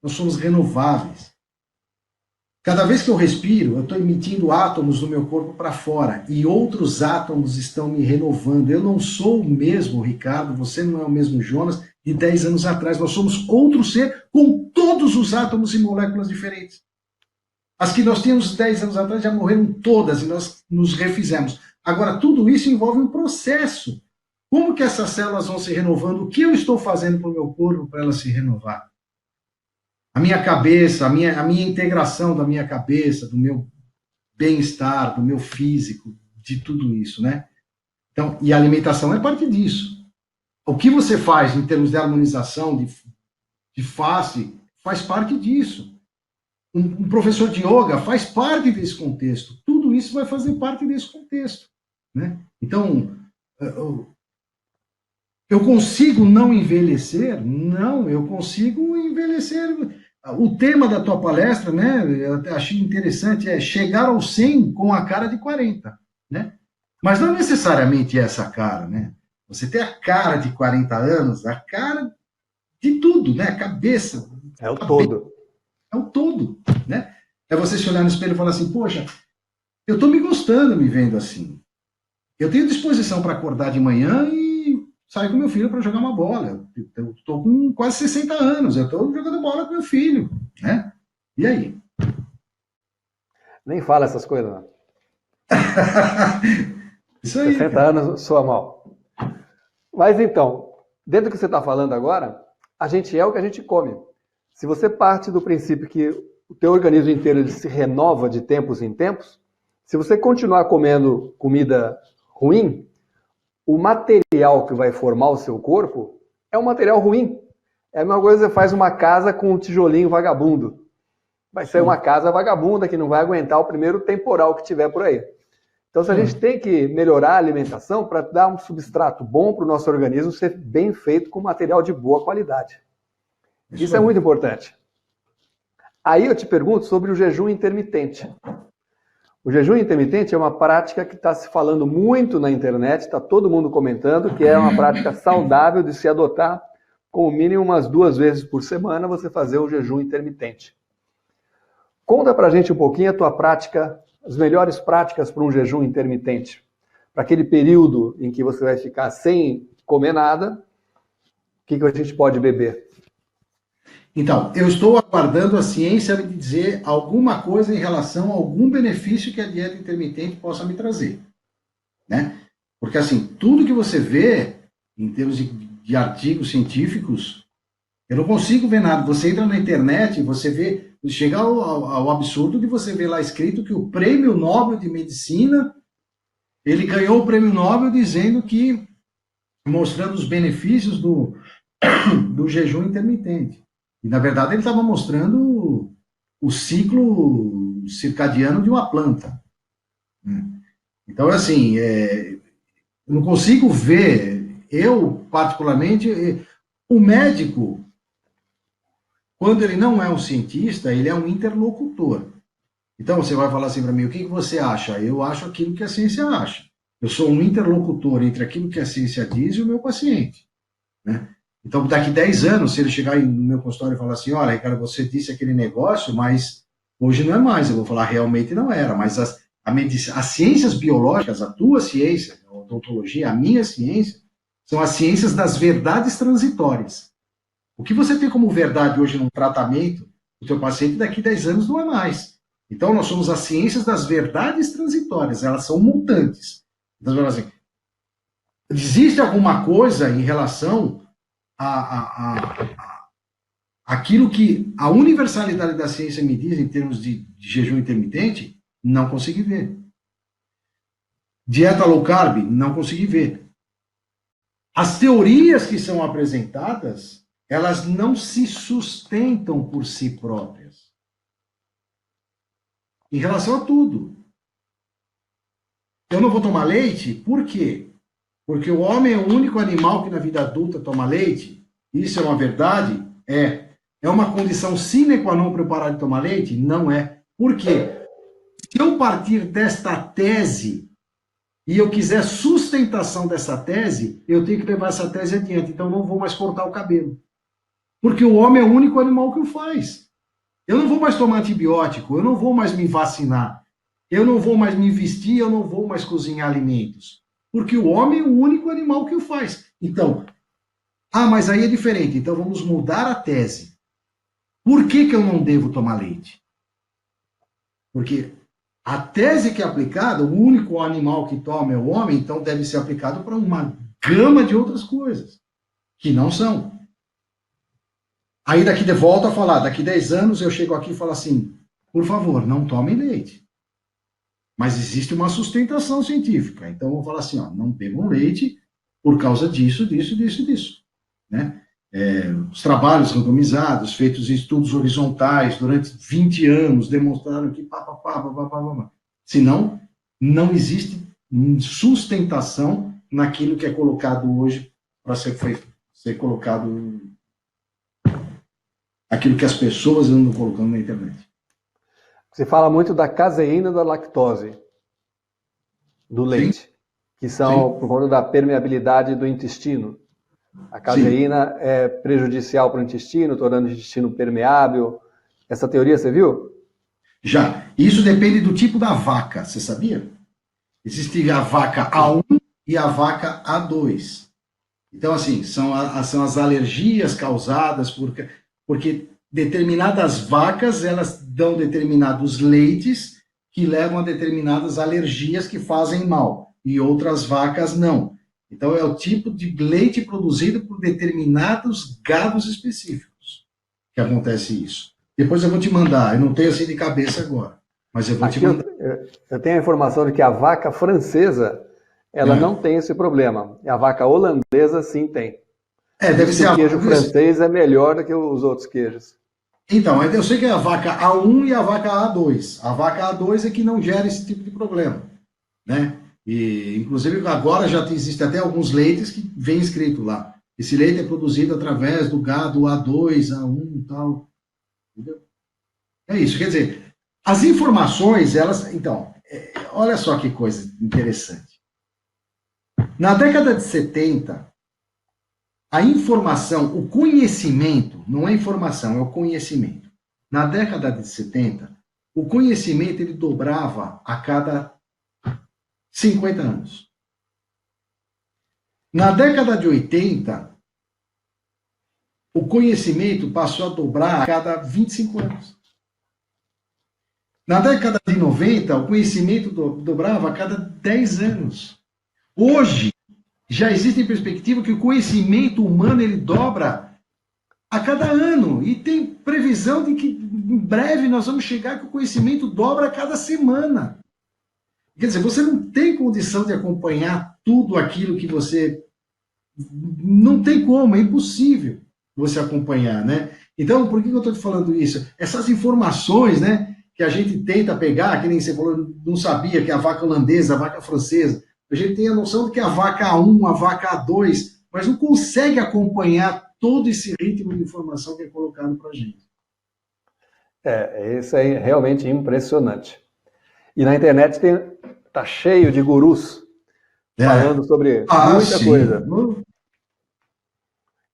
Nós somos renováveis. Cada vez que eu respiro, eu estou emitindo átomos do meu corpo para fora e outros átomos estão me renovando. Eu não sou o mesmo Ricardo, você não é o mesmo Jonas de 10 anos atrás. Nós somos outro ser com todos os átomos e moléculas diferentes. As que nós tínhamos 10 anos atrás já morreram todas e nós nos refizemos. Agora, tudo isso envolve um processo. Como que essas células vão se renovando? O que eu estou fazendo para o meu corpo para ela se renovar? A minha cabeça, a minha integração da minha cabeça, do meu bem-estar, do meu físico, de tudo isso, né? Então, e a alimentação é parte disso. O que você faz em termos de harmonização, de face, faz parte disso. Um professor de yoga faz parte desse contexto. Tudo isso vai fazer parte desse contexto, né? Então, eu consigo não envelhecer? Não, eu consigo envelhecer. O tema da tua palestra, né, eu até achei interessante, é chegar ao 100 com a cara de 40, né? Mas não necessariamente essa cara, né? Você tem a cara de 40 anos, a cara de tudo, né? A cabeça. É o todo. É o todo, né? É você se olhar no espelho e falar assim, poxa, eu tô me gostando me vendo assim. Eu tenho disposição para acordar de manhã e sair com meu filho para jogar uma bola. Eu estou com quase 60 anos, eu estou jogando bola com meu filho, né? E aí? Nem fala essas coisas, não. Isso aí, 60 cara. anos soa mal. Mas então, dentro do que você está falando agora, a gente é o que a gente come. Se você parte do princípio que o teu organismo inteiro ele se renova de tempos em tempos, se você continuar comendo comida ruim, o material que vai formar o seu corpo é um material ruim. É a mesma coisa que você faz uma casa com um tijolinho vagabundo. Vai ser uma casa vagabunda que não vai aguentar o primeiro temporal que tiver por aí. Então, se a gente tem que melhorar a alimentação para dar um substrato bom para o nosso organismo ser bem feito com material de boa qualidade. Isso é muito importante. Aí eu te pergunto sobre o jejum intermitente. O jejum intermitente é uma prática que está se falando muito na internet, está todo mundo comentando, que é uma prática saudável de se adotar, com o mínimo umas 2 vezes por semana, você fazer o jejum intermitente. Conta pra gente um pouquinho a tua prática, as melhores práticas para um jejum intermitente. Para aquele período em que você vai ficar sem comer nada, o que a gente pode beber? Então, eu estou aguardando a ciência me dizer alguma coisa em relação a algum benefício que a dieta intermitente possa me trazer, né? Porque, assim, tudo que você vê, em termos de artigos científicos, eu não consigo ver nada. Você entra na internet, você vê, chega ao absurdo de você ver lá escrito que o Prêmio Nobel de Medicina, ele ganhou o Prêmio Nobel dizendo que, mostrando os benefícios do jejum intermitente. E, na verdade, ele estava mostrando o ciclo circadiano de uma planta. Então, assim, eu não consigo ver, eu, particularmente, o médico, quando ele não é um cientista, ele é um interlocutor. Então, você vai falar assim para mim, o que você acha? Eu acho aquilo que a ciência acha. Eu sou um interlocutor entre aquilo que a ciência diz e o meu paciente, né? Então, daqui 10 anos, se ele chegar no meu consultório e falar assim, olha, Ricardo, você disse aquele negócio, mas hoje não é mais. Eu vou falar, realmente não era. Mas as ciências biológicas, a tua ciência, a odontologia, a minha ciência, são as ciências das verdades transitórias. O que você tem como verdade hoje num tratamento, o teu paciente daqui 10 anos não é mais. Então, nós somos as ciências das verdades transitórias. Elas são mutantes. Então, assim, existe alguma coisa em relação aquilo que a universalidade da ciência me diz em termos de jejum intermitente? Não consegui ver. Dieta low carb? Não consegui ver. As teorias que são apresentadas, elas não se sustentam por si próprias. Em relação a tudo. Eu não vou tomar leite, por quê? Porque o homem é o único animal que na vida adulta toma leite. Isso é uma verdade? É. É uma condição sine qua non para eu parar de tomar leite? Não é. Por quê? Se eu partir desta tese e eu quiser sustentação dessa tese, eu tenho que levar essa tese adiante. Então eu não vou mais cortar o cabelo. Porque o homem é o único animal que o faz. Eu não vou mais tomar antibiótico, eu não vou mais me vacinar, eu não vou mais me vestir, eu não vou mais cozinhar alimentos. Porque o homem é o único animal que o faz. Então, mas aí é diferente. Então vamos mudar a tese. Por que eu não devo tomar leite? Porque a tese que é aplicada, o único animal que toma é o homem, então deve ser aplicado para uma gama de outras coisas, que não são. Aí daqui de volta a falar, daqui 10 anos eu chego aqui e falo assim, por favor, não tomem leite. Mas existe uma sustentação científica. Então eu vou falar assim, não bebam leite por causa disso, disso, disso, disso. Né? Os trabalhos randomizados, feitos em estudos horizontais durante 20 anos, demonstraram que senão não existe sustentação naquilo que é colocado hoje para ser colocado aquilo que as pessoas andam colocando na internet. Você fala muito da caseína da lactose, do leite. Sim. que são sim, por conta da permeabilidade do intestino. A sim. caseína é prejudicial para o intestino, tornando o intestino permeável. Essa teoria você viu? Já. Isso depende do tipo da vaca, você sabia? Existe a vaca A1 e a vaca A2. Então, assim, são as alergias causadas porque determinadas vacas, elas dão determinados leites que levam a determinadas alergias que fazem mal, e outras vacas não. Então, é o tipo de leite produzido por determinados gados específicos que acontece isso. Depois eu vou te mandar, eu não tenho assim de cabeça agora, mas eu vou te Aqui eu, mandar. eu tenho a informação de que a vaca francesa ela não É, tem esse problema. E a vaca holandesa sim tem. deve Diz que ser o a queijo vaca. francês é melhor do que os outros queijos. Então, eu sei que é a vaca A1 e a vaca A2. A vaca A2 é que não gera esse tipo de problema, né? E, inclusive, agora já existe até alguns leites que vem escrito lá. Esse leite é produzido através do gado A2, A1 e tal. Entendeu? É isso, quer dizer, as informações, elas... Então, olha só que coisa interessante. Na década de 70, a informação, o conhecimento, não é informação, é o conhecimento. Na década de 70, o conhecimento ele dobrava a cada 50 anos. Na década de 80, o conhecimento passou a dobrar a cada 25 anos. Na década de 90, o conhecimento dobrava a cada 10 anos. Hoje, já existe perspectiva que o conhecimento humano ele dobra a cada ano. E tem previsão de que em breve nós vamos chegar que o conhecimento dobra a cada semana. Quer dizer, você não tem condição de acompanhar tudo aquilo que você. Não tem como, é impossível você acompanhar, né? Então, por que eu estou te falando isso? Essas informações, né, que a gente tenta pegar, que nem você falou, não sabia que a vaca holandesa, a vaca francesa, a gente tem a noção de que a vaca A1, a vaca A2, mas não consegue acompanhar todo esse ritmo de informação que é colocado para a gente. Isso é realmente impressionante. E na internet tá cheio de gurus É. falando sobre Ah, muita sim. coisa.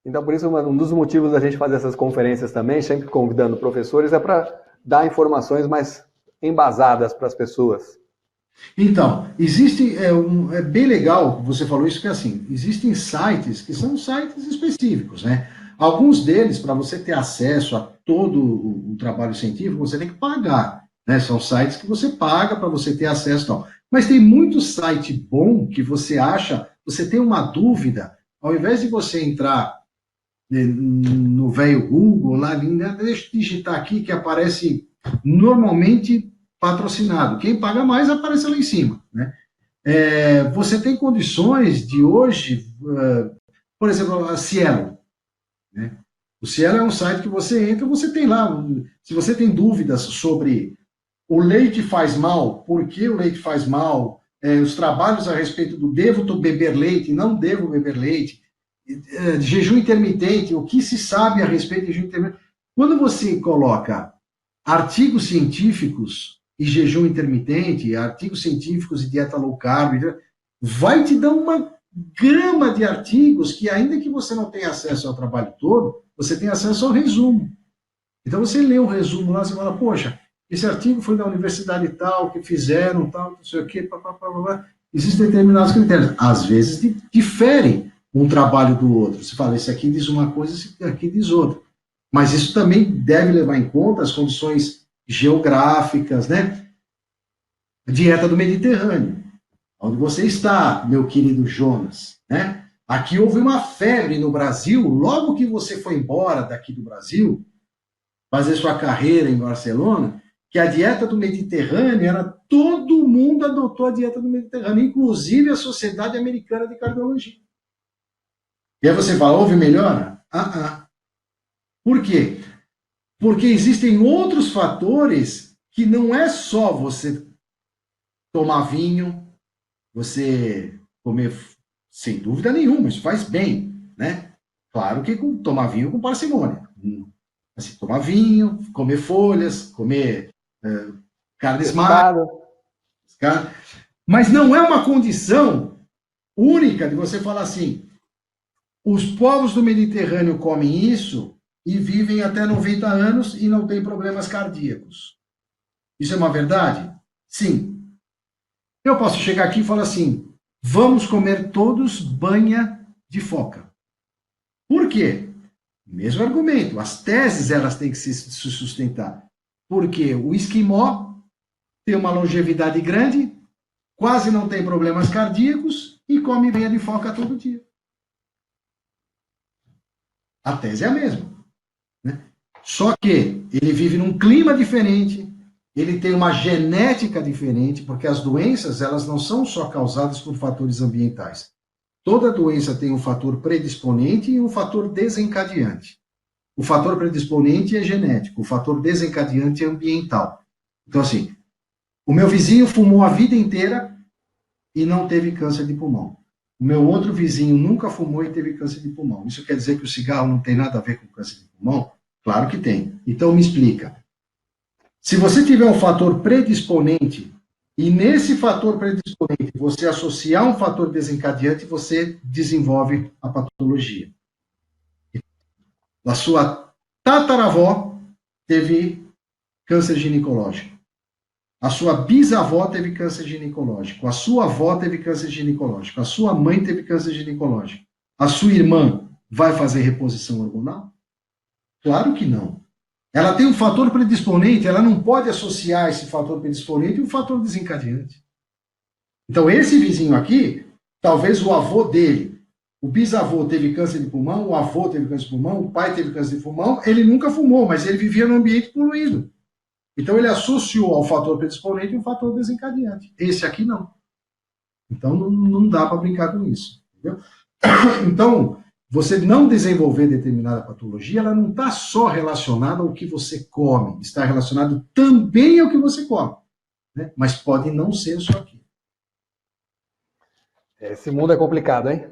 Então, por isso, um dos motivos da gente fazer essas conferências também, sempre convidando professores, é para dar informações mais embasadas para as pessoas. Então, é bem legal que você falou isso, que assim, existem sites que são sites específicos, né? Alguns deles, para você ter acesso a todo o trabalho científico, você tem que pagar, né? São sites que você paga para você ter acesso e tal. Mas tem muito site bom que você acha, você tem uma dúvida, ao invés de você entrar no velho Google, lá, deixa eu digitar aqui que aparece normalmente patrocinado. Quem paga mais aparece lá em cima, né? Você tem condições de hoje, por exemplo, a Cielo, né? O Cielo é um site que você entra, você tem lá, se você tem dúvidas sobre o leite faz mal, por que o leite faz mal, os trabalhos a respeito do devo beber leite, não devo beber leite, jejum intermitente, o que se sabe a respeito de jejum intermitente. Quando você coloca artigos científicos e jejum intermitente, artigos científicos e dieta low carb, vai te dar uma gama de artigos que, ainda que você não tenha acesso ao trabalho todo, você tem acesso ao resumo. Então você lê o resumo lá, você fala, poxa, esse artigo foi da universidade tal, que fizeram tal, não sei o quê, papapá. Existem determinados critérios. Às vezes diferem um trabalho do outro. Você fala, esse aqui diz uma coisa, esse aqui diz outra. Mas isso também deve levar em conta as condições geográficas, né? Dieta do Mediterrâneo, onde você está, meu querido Jonas, né? Aqui houve uma febre no Brasil, logo que você foi embora daqui do Brasil, fazer sua carreira em Barcelona, que a dieta do Mediterrâneo era todo mundo adotou a dieta do Mediterrâneo, inclusive a Sociedade Americana de Cardiologia. E aí você fala, houve melhora? Por quê? Porque existem outros fatores que não é só você tomar vinho, você comer, sem dúvida nenhuma, isso faz bem, né? Claro que tomar vinho com parcimônia. Assim, tomar vinho, comer folhas, comer carnes magras, Pescado. mas não é uma condição única de você falar assim, os povos do Mediterrâneo comem isso e vivem até 90 anos e não têm problemas cardíacos. Isso é uma verdade? Sim. Eu posso chegar aqui e falar assim, vamos comer todos banha de foca. Por quê? Mesmo argumento, as teses elas têm que se sustentar. Porque o esquimó tem uma longevidade grande, quase não tem problemas cardíacos e come banha de foca todo dia. A tese é a mesma. Né? Só que ele vive num clima diferente, ele tem uma genética diferente, porque as doenças elas não são só causadas por fatores ambientais. Toda doença tem um fator predisponente e um fator desencadeante. O fator predisponente é genético, o fator desencadeante é ambiental. Então, assim, o meu vizinho fumou a vida inteira e não teve câncer de pulmão. O meu outro vizinho nunca fumou e teve câncer de pulmão. Isso quer dizer que o cigarro não tem nada a ver com câncer de pulmão? Claro que tem. Então, me explica. Se você tiver um fator predisponente e nesse fator predisponente você associar um fator desencadeante, você desenvolve a patologia. A sua tataravó teve câncer ginecológico. A sua bisavó teve câncer ginecológico. A sua avó teve câncer ginecológico. A sua mãe teve câncer ginecológico. A sua irmã vai fazer reposição hormonal? Claro que não. Ela tem um fator predisponente, ela não pode associar esse fator predisponente a um fator desencadeante. Então, esse vizinho aqui, talvez o avô dele, o bisavô teve câncer de pulmão, o avô teve câncer de pulmão, o pai teve câncer de pulmão, ele nunca fumou, mas ele vivia num ambiente poluído. Então, ele associou ao fator predisponente um fator desencadeante. Esse aqui não. Então, não dá para brincar com isso. Entendeu? Então, você não desenvolver determinada patologia, ela não está só relacionada ao que você come, está relacionado também ao que você come. Né? Mas pode não ser só aquilo. Esse mundo é complicado, hein?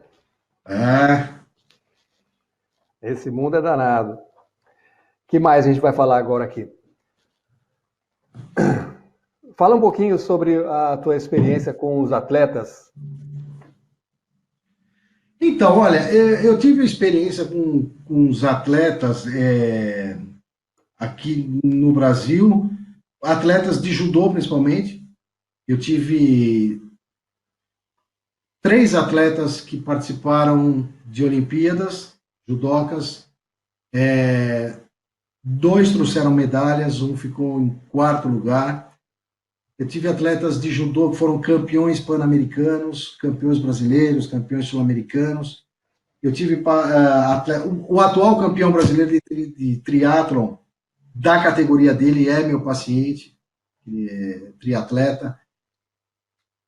Esse mundo é danado. O que mais a gente vai falar agora aqui? Fala um pouquinho sobre a tua experiência com os atletas. Então, olha, eu tive experiência com os atletas aqui no Brasil, atletas de judô principalmente. Eu tive 3 atletas que participaram de Olimpíadas, judocas. 2 trouxeram medalhas, um ficou em 4º lugar. Eu tive atletas de judô que foram campeões pan-americanos, campeões brasileiros, campeões sul-americanos. Eu tive o atual campeão brasileiro de triatlon, da categoria dele, é meu paciente, ele é triatleta.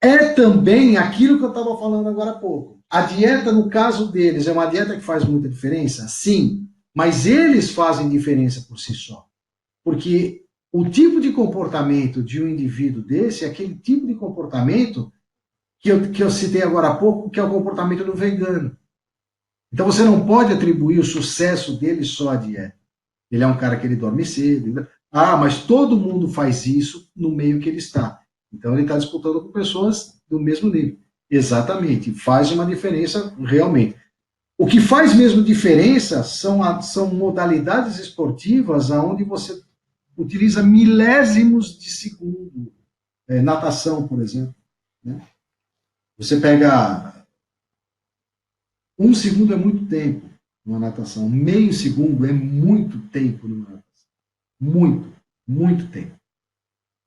É também aquilo que eu estava falando agora há pouco. A dieta, no caso deles, é uma dieta que faz muita diferença? Sim, mas eles fazem diferença por si só. Porque o tipo de comportamento de um indivíduo desse é aquele tipo de comportamento que eu citei agora há pouco, que é o comportamento do vegano. Então você não pode atribuir o sucesso dele só à dieta. Ele é um cara que ele dorme cedo. Mas todo mundo faz isso no meio que ele está. Então ele está disputando com pessoas do mesmo nível. Exatamente, faz uma diferença realmente. O que faz mesmo diferença são modalidades esportivas onde você utiliza milésimos de segundo. Natação, por exemplo. Né? Você pega 1 segundo é muito tempo numa natação. Meio segundo é muito tempo numa natação. Muito tempo.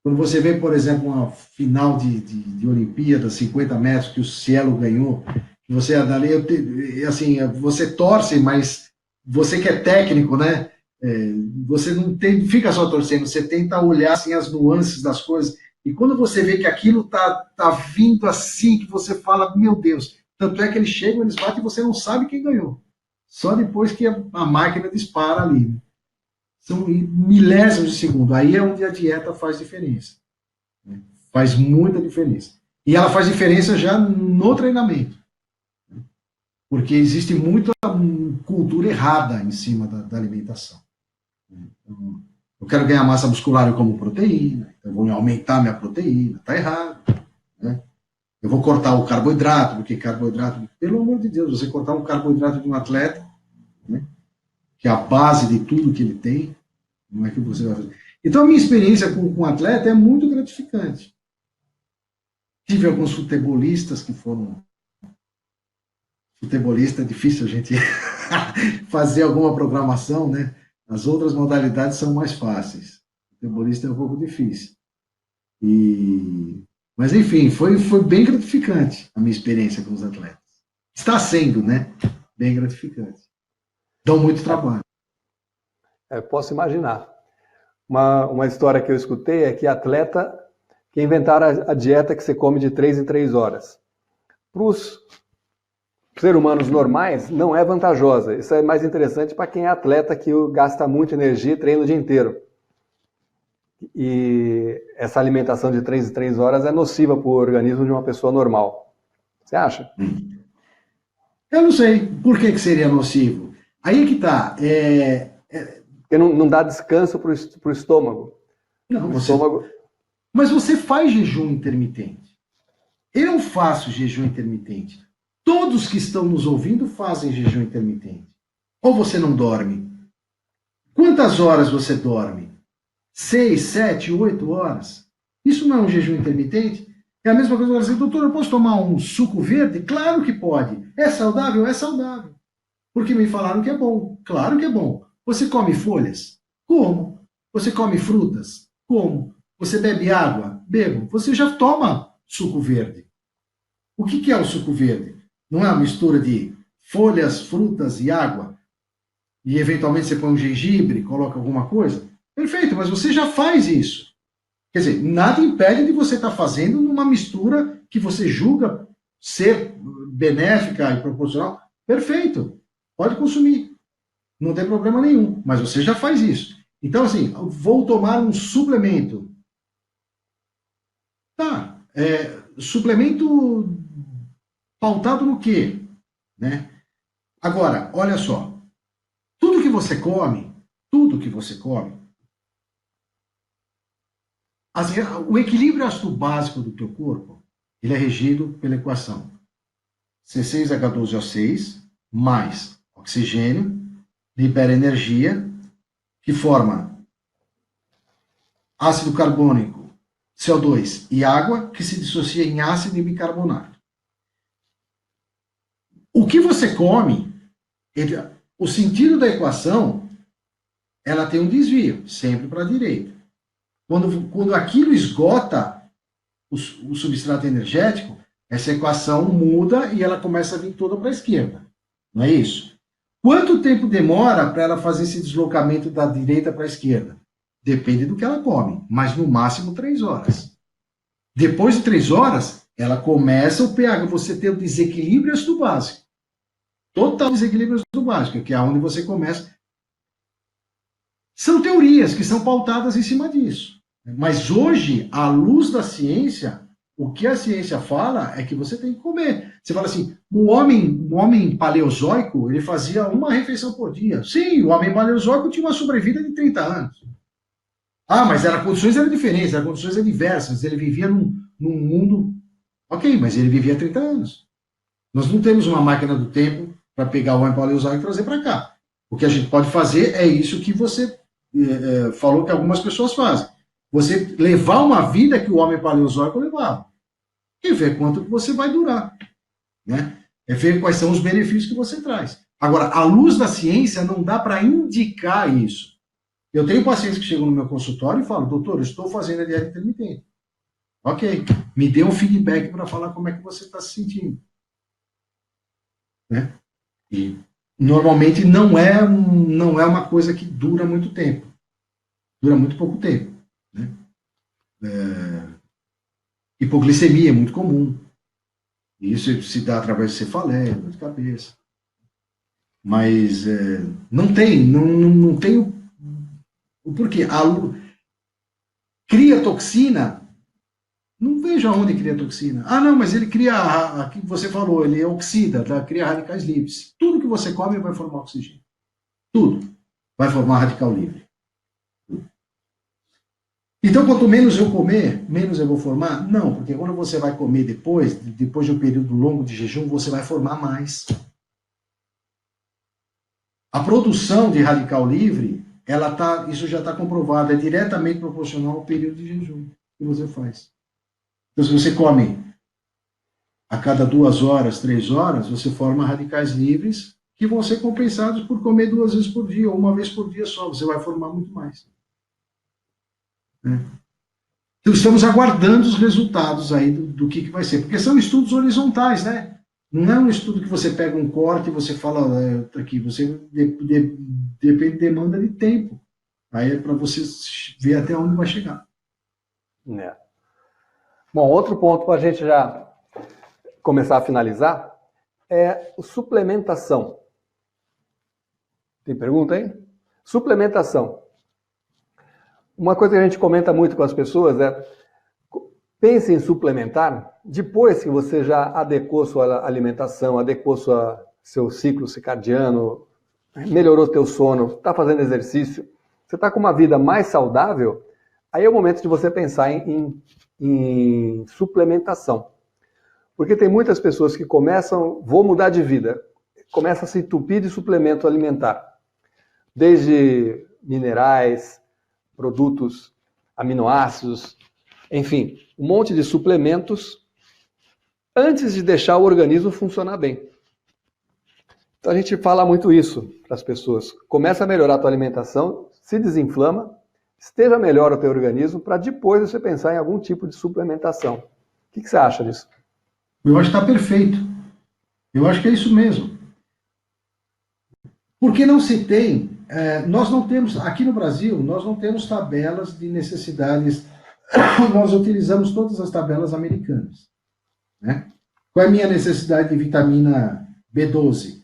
Quando você vê, por exemplo, uma final de Olimpíada, 50 metros, que o Cielo ganhou, você dali, assim, você torce, mas você que é técnico, né? Você não fica só torcendo, você tenta olhar assim, as nuances das coisas, e quando você vê que aquilo tá vindo assim, que você fala, meu Deus, tanto é que eles chegam, eles batem e você não sabe quem ganhou. Só depois que a máquina dispara ali. Né? São milésimos de segundo. Aí é onde a dieta faz diferença. Né? Faz muita diferença. E ela faz diferença já no treinamento. Né? Porque existe muita cultura errada em cima da alimentação. Então, eu quero ganhar massa muscular, eu como proteína, então eu vou aumentar minha proteína. Está errado. Né? Eu vou cortar o carboidrato, porque carboidrato, pelo amor de Deus, você cortar um carboidrato de um atleta, né, que é a base de tudo que ele tem, não é que você vai fazer. Então, a minha experiência com um atleta é muito gratificante. Tive alguns futebolistas que foram... Futebolista é difícil a gente fazer alguma programação, né? As outras modalidades são mais fáceis. Futebolista é um pouco difícil. Mas, enfim, foi bem gratificante a minha experiência com os atletas. Está sendo, né? Bem gratificante. Dão muito trabalho. Posso imaginar. Uma história que eu escutei é que atleta que inventaram a dieta que você come de 3 em 3 horas. Para os seres humanos normais, não é vantajosa. Isso é mais interessante para quem é atleta que gasta muita energia e treina o dia inteiro. E essa alimentação de 3 em 3 horas é nociva para o organismo de uma pessoa normal. Você acha? Eu não sei por que seria nocivo. Aí é que está. Porque não dá descanso para o estômago. Não, Mas você faz jejum intermitente. Eu faço jejum intermitente. Todos que estão nos ouvindo fazem jejum intermitente. Ou você não dorme? Quantas horas você dorme? 6, 7, 8 horas? Isso não é um jejum intermitente? É a mesma coisa que eu dizer, doutor, eu posso tomar um suco verde? Claro que pode. É saudável? É saudável. Porque me falaram que é bom. Claro que é bom. Você come folhas? Como? Você come frutas? Como? Você bebe água? Bebo. Você já toma suco verde. O que é o suco verde? Não é uma mistura de folhas, frutas e água? E eventualmente você põe um gengibre, coloca alguma coisa? Perfeito, mas você já faz isso. Quer dizer, nada impede de você estar fazendo numa mistura que você julga ser benéfica e proporcional. Perfeito, pode consumir. Não tem problema nenhum, mas você já faz isso. Então, assim, vou tomar um suplemento. Tá, suplemento pautado no quê? Né? Agora, olha só. Tudo que você come, assim, o equilíbrio ácido básico do teu corpo, ele é regido pela equação C6H12O6 mais oxigênio, libera energia, que forma ácido carbônico, CO2 e água, que se dissocia em ácido e bicarbonato. O que você come, o sentido da equação, ela tem um desvio, sempre para a direita. Quando aquilo esgota o substrato energético, essa equação muda e ela começa a vir toda para a esquerda. Não é isso? Quanto tempo demora para ela fazer esse deslocamento da direita para a esquerda? Depende do que ela come, mas no máximo 3 horas. Depois de 3 horas, ela começa o pH, você tem o desequilíbrio ácido básico. Total desequilíbrio ácido básico, que é onde você começa. São teorias que são pautadas em cima disso. Mas hoje, à luz da ciência, o que a ciência fala é que você tem que comer. Você fala assim, o homem paleozoico, ele fazia uma refeição por dia. Sim, o homem paleozoico tinha uma sobrevida de 30 anos. Ah, mas as condições eram diferentes, as condições eram diversas. Ele vivia num mundo... Ok, mas ele vivia 30 anos. Nós não temos uma máquina do tempo para pegar o homem paleozoico e trazer para cá. O que a gente pode fazer é isso que você falou que algumas pessoas fazem. Você levar uma vida que o homem paleozoico levava. E ver quanto que você vai durar. Né? É ver quais são os benefícios que você traz. Agora, à luz da ciência, não dá para indicar isso. Eu tenho pacientes que chegam no meu consultório e falam, doutor, eu estou fazendo a dieta intermitente. Ok, me dê um feedback para falar como é que você está se sentindo. Né? E normalmente não é uma coisa que dura muito tempo. Dura muito pouco tempo. Né? Hipoglicemia é muito comum. Isso se dá através de cefaleia, dor de cabeça. Mas não tem o porquê. Cria toxina. Não vejo aonde cria toxina. Ah, não, mas ele cria, aqui você falou, ele oxida, tá? Cria radicais livres. Tudo que você come vai formar oxigênio. Tudo vai formar radical livre. Então, quanto menos eu comer, menos eu vou formar? Não, porque quando você vai comer depois de um período longo de jejum, você vai formar mais. A produção de radical livre, isso já está comprovado, é diretamente proporcional ao período de jejum que você faz. Então, se você come a cada 2 horas, 3 horas, você forma radicais livres que vão ser compensados por comer 2 vezes por dia, ou 1 vez por dia só. Você vai formar muito mais. Então, estamos aguardando os resultados aí do que vai ser. Porque são estudos horizontais, né? Não é um estudo que você pega um corte e você fala, aqui, você depende demanda de tempo. Aí é para você ver até onde vai chegar. É. Bom, outro ponto para a gente já começar a finalizar é a suplementação. Tem pergunta aí? Suplementação. Uma coisa que a gente comenta muito com as pessoas é: pense em suplementar depois que você já adequou sua alimentação, adequou seu ciclo circadiano, melhorou teu sono, está fazendo exercício, você está com uma vida mais saudável, aí é o momento de você pensar em suplementação. Porque tem muitas pessoas que começam, vou mudar de vida, começa a se entupir de suplemento alimentar. Desde minerais, produtos, aminoácidos, enfim, um monte de suplementos antes de deixar o organismo funcionar bem. Então a gente fala muito isso para as pessoas. Começa a melhorar a tua alimentação, se desinflama, esteja melhor o teu organismo, para depois você pensar em algum tipo de suplementação. O que você acha disso? Eu acho que está perfeito. Eu acho que é isso mesmo. Porque não se tem, nós não temos, aqui no Brasil, nós não temos tabelas de necessidades, nós utilizamos todas as tabelas americanas. Né? Qual é a minha necessidade de vitamina B12?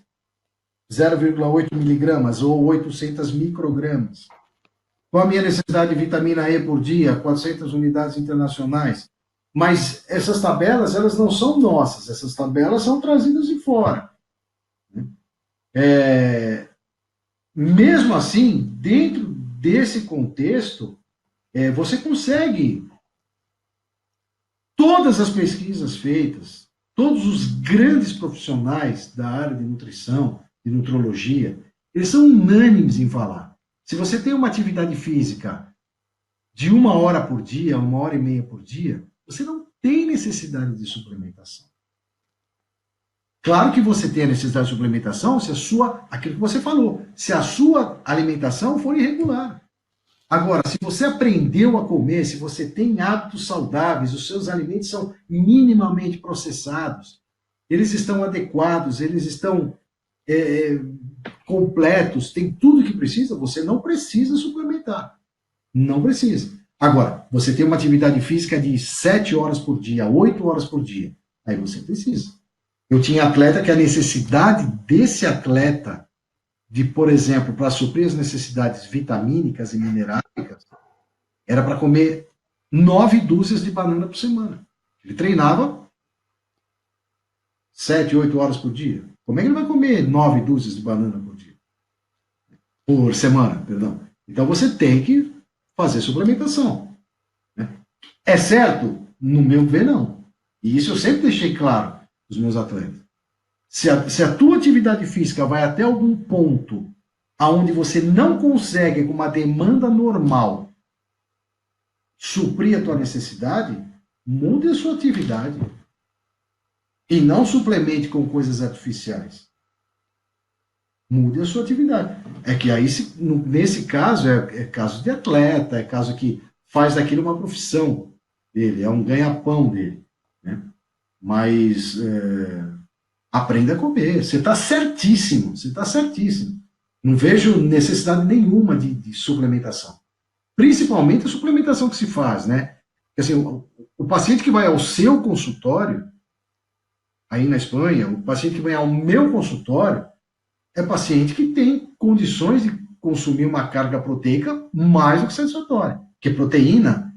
0,8 miligramas ou 800 microgramas. Qual a minha necessidade de vitamina E por dia? 400 unidades internacionais. Mas essas tabelas, elas não são nossas, essas tabelas são trazidas de fora. Mesmo assim, dentro desse contexto, você consegue todas as pesquisas feitas, todos os grandes profissionais da área de nutrição, de nutrologia, eles são unânimes em falar. Se você tem uma atividade física de 1 hora por dia, 1h30 por dia, você não tem necessidade de suplementação. Claro que você tem a necessidade de suplementação se aquilo que você falou, se a sua alimentação for irregular. Agora, se você aprendeu a comer, se você tem hábitos saudáveis, os seus alimentos são minimamente processados, eles estão adequados, eles estão completos, tem tudo que precisa, você não precisa suplementar. Não precisa. Agora, você tem uma atividade física de 7 horas por dia, 8 horas por dia, aí você precisa. Eu tinha atleta que a necessidade desse atleta de, por exemplo, para suprir as necessidades vitamínicas e minerálicas, era para comer 9 dúzias de banana por semana. Ele treinava 7, 8 horas por dia. Como é que ele vai comer 9 dúzias de banana por dia? Por semana, perdão. Então você tem que fazer suplementação. É certo? No meu ver, não. E isso eu sempre deixei claro para os meus atletas. Se a tua atividade física vai até algum ponto aonde você não consegue, com uma demanda normal, suprir a tua necessidade, mude a sua atividade. E não suplemente com coisas artificiais. Mude a sua atividade. É que aí, nesse caso, é caso de atleta, é caso que faz daquilo uma profissão dele, é um ganha-pão dele. Né? Mas aprenda a comer. Você está certíssimo, você está certíssimo. Não vejo necessidade nenhuma de suplementação. Principalmente a suplementação que se faz, né? Porque, assim, o paciente que vai ao seu consultório, aí na Espanha, o paciente que vai ao meu consultório, é paciente que tem condições de consumir uma carga proteica mais do que satisfatória. Porque proteína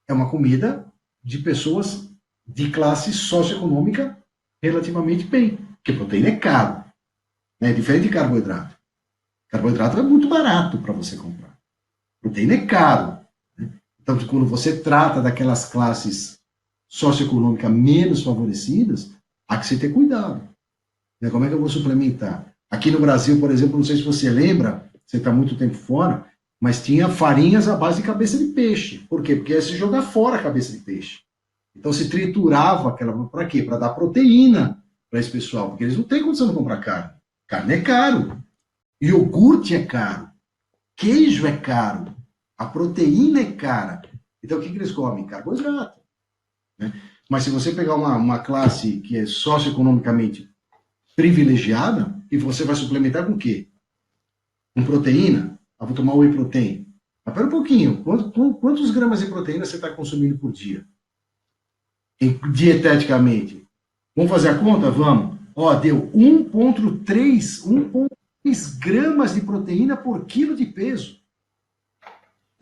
é uma comida de pessoas de classe socioeconômica relativamente bem. Porque proteína é caro. É diferente de carboidrato. Carboidrato é muito barato para você comprar. Proteína é caro. Né? Então, quando você trata daquelas classes socioeconômicas menos favorecidas, há que você ter cuidado. Né? Como é que eu vou suplementar? Aqui no Brasil, por exemplo, não sei se você lembra, você está muito tempo fora, mas tinha farinhas à base de cabeça de peixe. Por quê? Porque ia se jogar fora a cabeça de peixe. Então se triturava aquela. Para quê? Para dar proteína para esse pessoal, porque eles não têm condição de comprar carne. Carne é caro. Iogurte é caro. Queijo é caro. A proteína é cara. Então o que eles comem? Carboidrato. Né? Mas se você pegar uma classe que é socioeconomicamente privilegiada, e você vai suplementar com o quê? Com proteína? Ah, vou tomar whey protein. Mas pera um pouquinho. Quantos gramas de proteína você está consumindo por dia? Dieteticamente. Vamos fazer a conta? Vamos. Ó, deu 1,3 gramas de proteína por quilo de peso.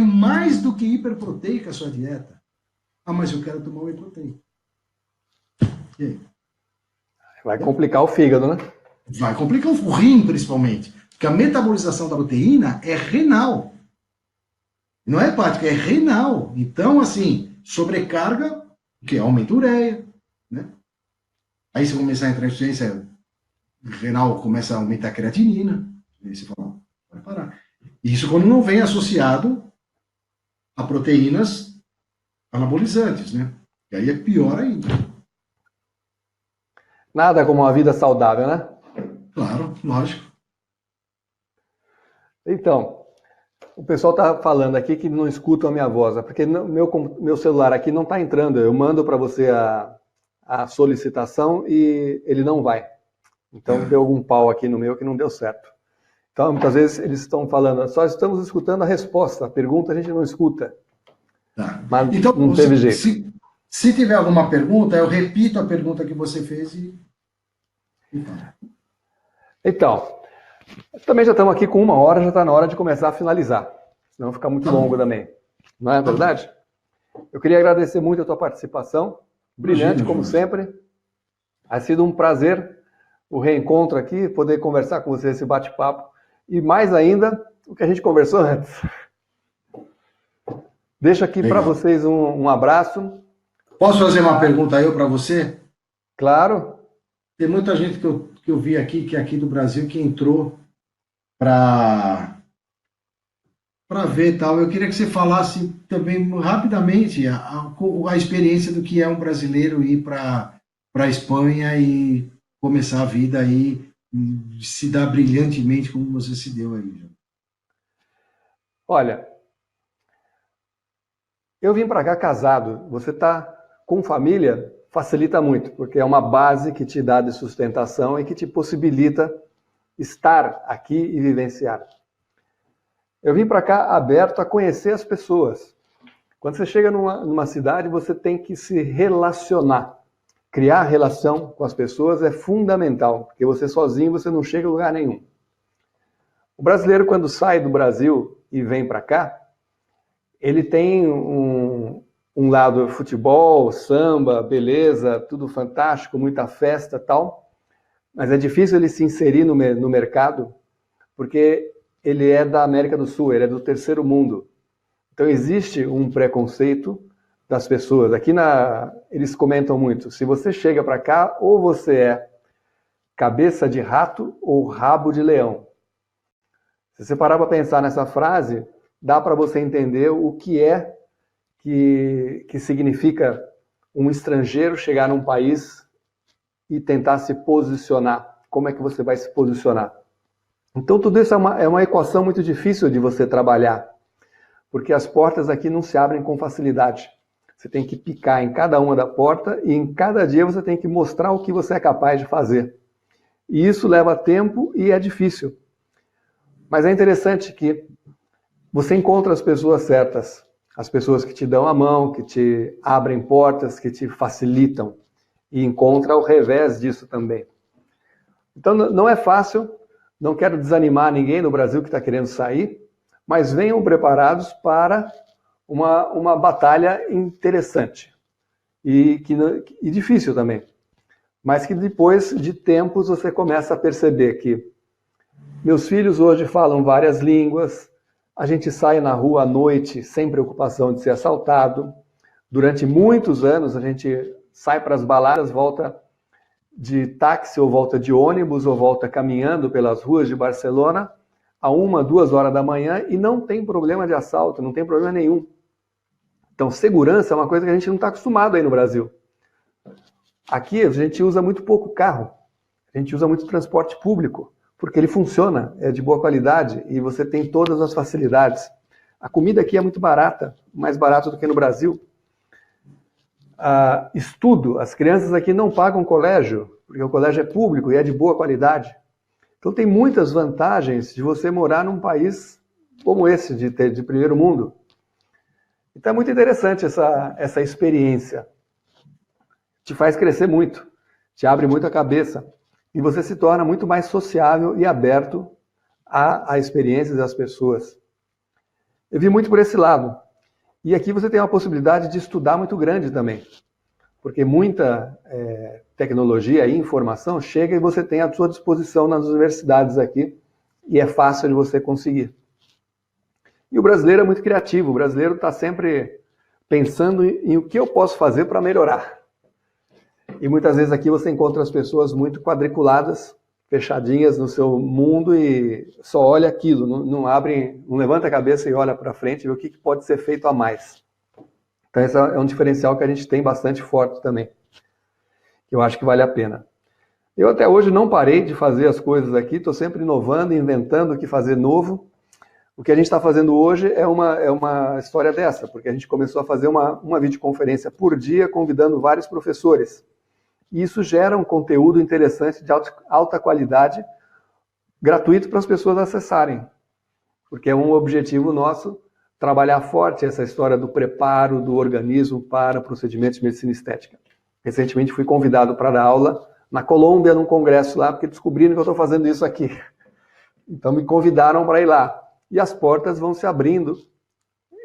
Mais do que hiperproteica a sua dieta. Ah, mas eu quero tomar whey protein. E aí? Vai complicar o fígado, né? Vai complicar o rim, principalmente. Porque a metabolização da proteína é renal. Não é hepática, é renal. Então, assim, sobrecarga, que aumenta a ureia, né? Aí você começar a entrar em insuficiência renal, começa a aumentar a creatinina. Aí você fala, vai parar. Isso quando não vem associado a proteínas anabolizantes, né? E aí é pior ainda. Nada como uma vida saudável, né? Claro, lógico. Então, o pessoal está falando aqui que não escuta a minha voz, porque meu celular aqui não está entrando. Eu mando para você a solicitação e ele não vai. Então deu algum pau aqui no meu que não deu certo. Então, muitas vezes eles estão falando, só estamos escutando a resposta, a pergunta a gente não escuta. Tá. Mas então, não teve jeito. Se tiver alguma pergunta, eu repito a pergunta que você fez e... Então, também já estamos aqui com 1 hora, já está na hora de começar a finalizar. Senão fica muito longo também. Não é verdade? Eu queria agradecer muito a tua participação. Brilhante, como sempre. Ha sido um prazer o reencontro aqui, poder conversar com você, esse bate-papo. E mais ainda, o que a gente conversou antes. Deixo aqui para vocês um abraço. Posso fazer uma pergunta eu para você? Claro. Tem muita gente que eu vi aqui, que é aqui do Brasil, que entrou para ver tal. Eu queria que você falasse também rapidamente a experiência do que é um brasileiro ir para a Espanha e começar a vida aí, se dar brilhantemente como você se deu aí. Olha, eu vim para cá casado. Você está com família, facilita muito, porque é uma base que te dá de sustentação e que te possibilita estar aqui e vivenciar. Eu vim para cá aberto a conhecer as pessoas. Quando você chega numa cidade, você tem que se relacionar. Criar relação com as pessoas é fundamental, porque você sozinho você não chega a lugar nenhum. O brasileiro, quando sai do Brasil e vem para cá, ele tem um lado futebol, samba, beleza, tudo fantástico, muita festa e tal, mas é difícil ele se inserir no mercado, porque ele é da América do Sul, ele é do terceiro mundo. Então existe um preconceito das pessoas. Aqui eles comentam muito, se você chega para cá, ou você é cabeça de rato ou rabo de leão. Se você parar para pensar nessa frase, dá para você entender o que é que significa um estrangeiro chegar num país e tentar se posicionar. Como é que você vai se posicionar? Então tudo isso é uma equação muito difícil de você trabalhar, porque as portas aqui não se abrem com facilidade. Você tem que picar em cada uma da porta e em cada dia você tem que mostrar o que você é capaz de fazer. E isso leva tempo e é difícil. Mas é interessante que você encontra as pessoas certas, as pessoas que te dão a mão, que te abrem portas, que te facilitam, e encontra ao revés disso também. Então não é fácil, não quero desanimar ninguém no Brasil que está querendo sair, mas venham preparados para uma batalha interessante e difícil também. Mas que depois de tempos você começa a perceber que meus filhos hoje falam várias línguas, A gente sai na rua à noite sem preocupação de ser assaltado. Durante muitos anos a gente sai para as baladas, volta de táxi ou volta de ônibus ou volta caminhando pelas ruas de Barcelona a 1, 2 horas da manhã e não tem problema de assalto, não tem problema nenhum. Então, segurança é uma coisa que a gente não está acostumado aí no Brasil. Aqui a gente usa muito pouco carro, a gente usa muito transporte público, porque ele funciona, é de boa qualidade e você tem todas as facilidades. A comida aqui é muito barata, mais barata do que no Brasil. Estudo, as crianças aqui não pagam colégio, porque o colégio é público e é de boa qualidade. Então tem muitas vantagens de você morar num país como esse, de primeiro mundo. Então é muito interessante essa experiência. Te faz crescer muito, te abre muito a cabeça e você se torna muito mais sociável e aberto a experiências das pessoas. Eu vi muito por esse lado. E aqui você tem uma possibilidade de estudar muito grande também, porque muita tecnologia e informação chega e você tem à sua disposição nas universidades aqui e é fácil de você conseguir. E o brasileiro é muito criativo, o brasileiro está sempre pensando em o que eu posso fazer para melhorar. E muitas vezes aqui você encontra as pessoas muito quadriculadas, fechadinhas no seu mundo e só olha aquilo, não abre, não levanta a cabeça e olha para frente e vê o que pode ser feito a mais. Então esse é um diferencial que a gente tem bastante forte também, que eu acho que vale a pena. Eu até hoje não parei de fazer as coisas aqui, estou sempre inovando, inventando o que fazer novo. O que a gente está fazendo hoje é uma história dessa, porque a gente começou a fazer uma videoconferência por dia, convidando vários professores. E isso gera um conteúdo interessante de alta qualidade, gratuito para as pessoas acessarem. Porque é um objetivo nosso, trabalhar forte essa história do preparo do organismo para procedimentos de medicina estética. Recentemente fui convidado para dar aula na Colômbia, num congresso lá, porque descobriram que eu estou fazendo isso aqui. Então me convidaram para ir lá. E as portas vão se abrindo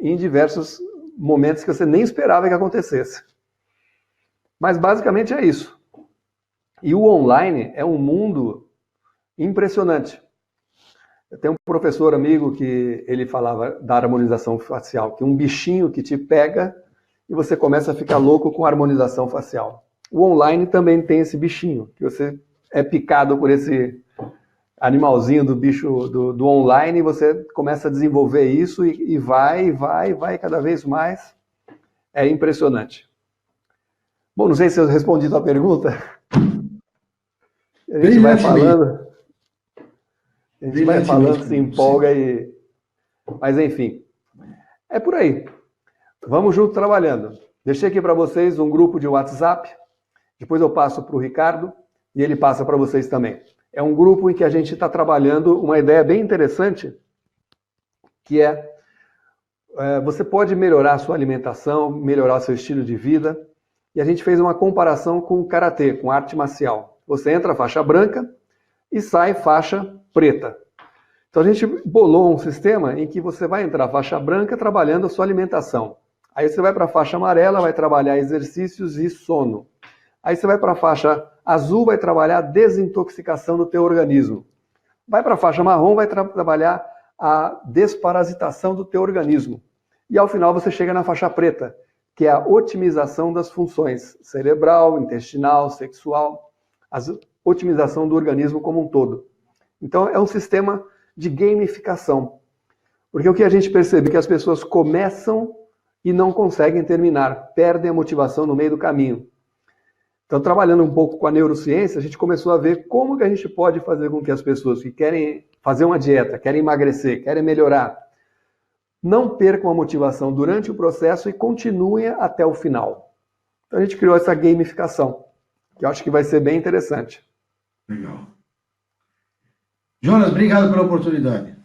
em diversos momentos que você nem esperava que acontecesse. Mas basicamente é isso. E o online é um mundo impressionante. Eu tenho um professor amigo que ele falava da harmonização facial, que é um bichinho que te pega e você começa a ficar louco com a harmonização facial. O online também tem esse bichinho, que você é picado por esse animalzinho do bicho do online e você começa a desenvolver isso e vai cada vez mais. É impressionante. Bom, não sei se eu respondi a tua pergunta. A gente vai falando. A gente vai falando, se empolga e... Mas enfim, é por aí. Vamos junto trabalhando. Deixei aqui para vocês um grupo de WhatsApp. Depois eu passo para o Ricardo e ele passa para vocês também. É um grupo em que a gente está trabalhando uma ideia bem interessante, que você pode melhorar a sua alimentação, melhorar o seu estilo de vida. E a gente fez uma comparação com o karatê, com arte marcial. Você entra faixa branca e sai faixa preta. Então a gente bolou um sistema em que você vai entrar faixa branca trabalhando a sua alimentação. Aí você vai para a faixa amarela, vai trabalhar exercícios e sono. Aí você vai para a faixa azul, vai trabalhar a desintoxicação do teu organismo. Vai para a faixa marrom, vai trabalhar a desparasitação do teu organismo. E ao final você chega na faixa preta, que é a otimização das funções cerebral, intestinal, sexual, a otimização do organismo como um todo. Então é um sistema de gamificação. Porque o que a gente percebe é que as pessoas começam e não conseguem terminar, perdem a motivação no meio do caminho. Então, trabalhando um pouco com a neurociência, a gente começou a ver como que a gente pode fazer com que as pessoas que querem fazer uma dieta, querem emagrecer, querem melhorar, não percam a motivação durante o processo e continuem até o final. Então, a gente criou essa gamificação, que eu acho que vai ser bem interessante. Legal. Jonas, obrigado pela oportunidade.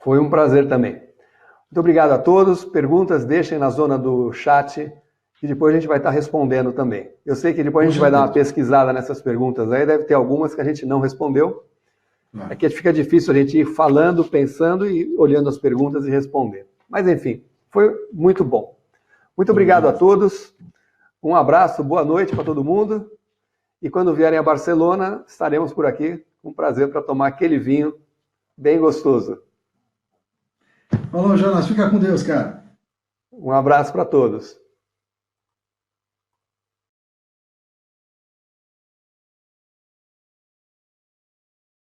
Foi um prazer também. Muito obrigado a todos. Perguntas, deixem na zona do chat, que depois a gente vai estar respondendo também. Eu sei que depois a gente vai dar uma pesquisada nessas perguntas aí, deve ter algumas que a gente não respondeu. É que fica difícil a gente ir falando, pensando e olhando as perguntas e responder. Mas enfim, foi muito bom. Muito obrigado a todos. Um abraço, boa noite para todo mundo. E quando vierem a Barcelona, estaremos por aqui. Um prazer para tomar aquele vinho bem gostoso. Falou, Jonas. Fica com Deus, cara. Um abraço para todos.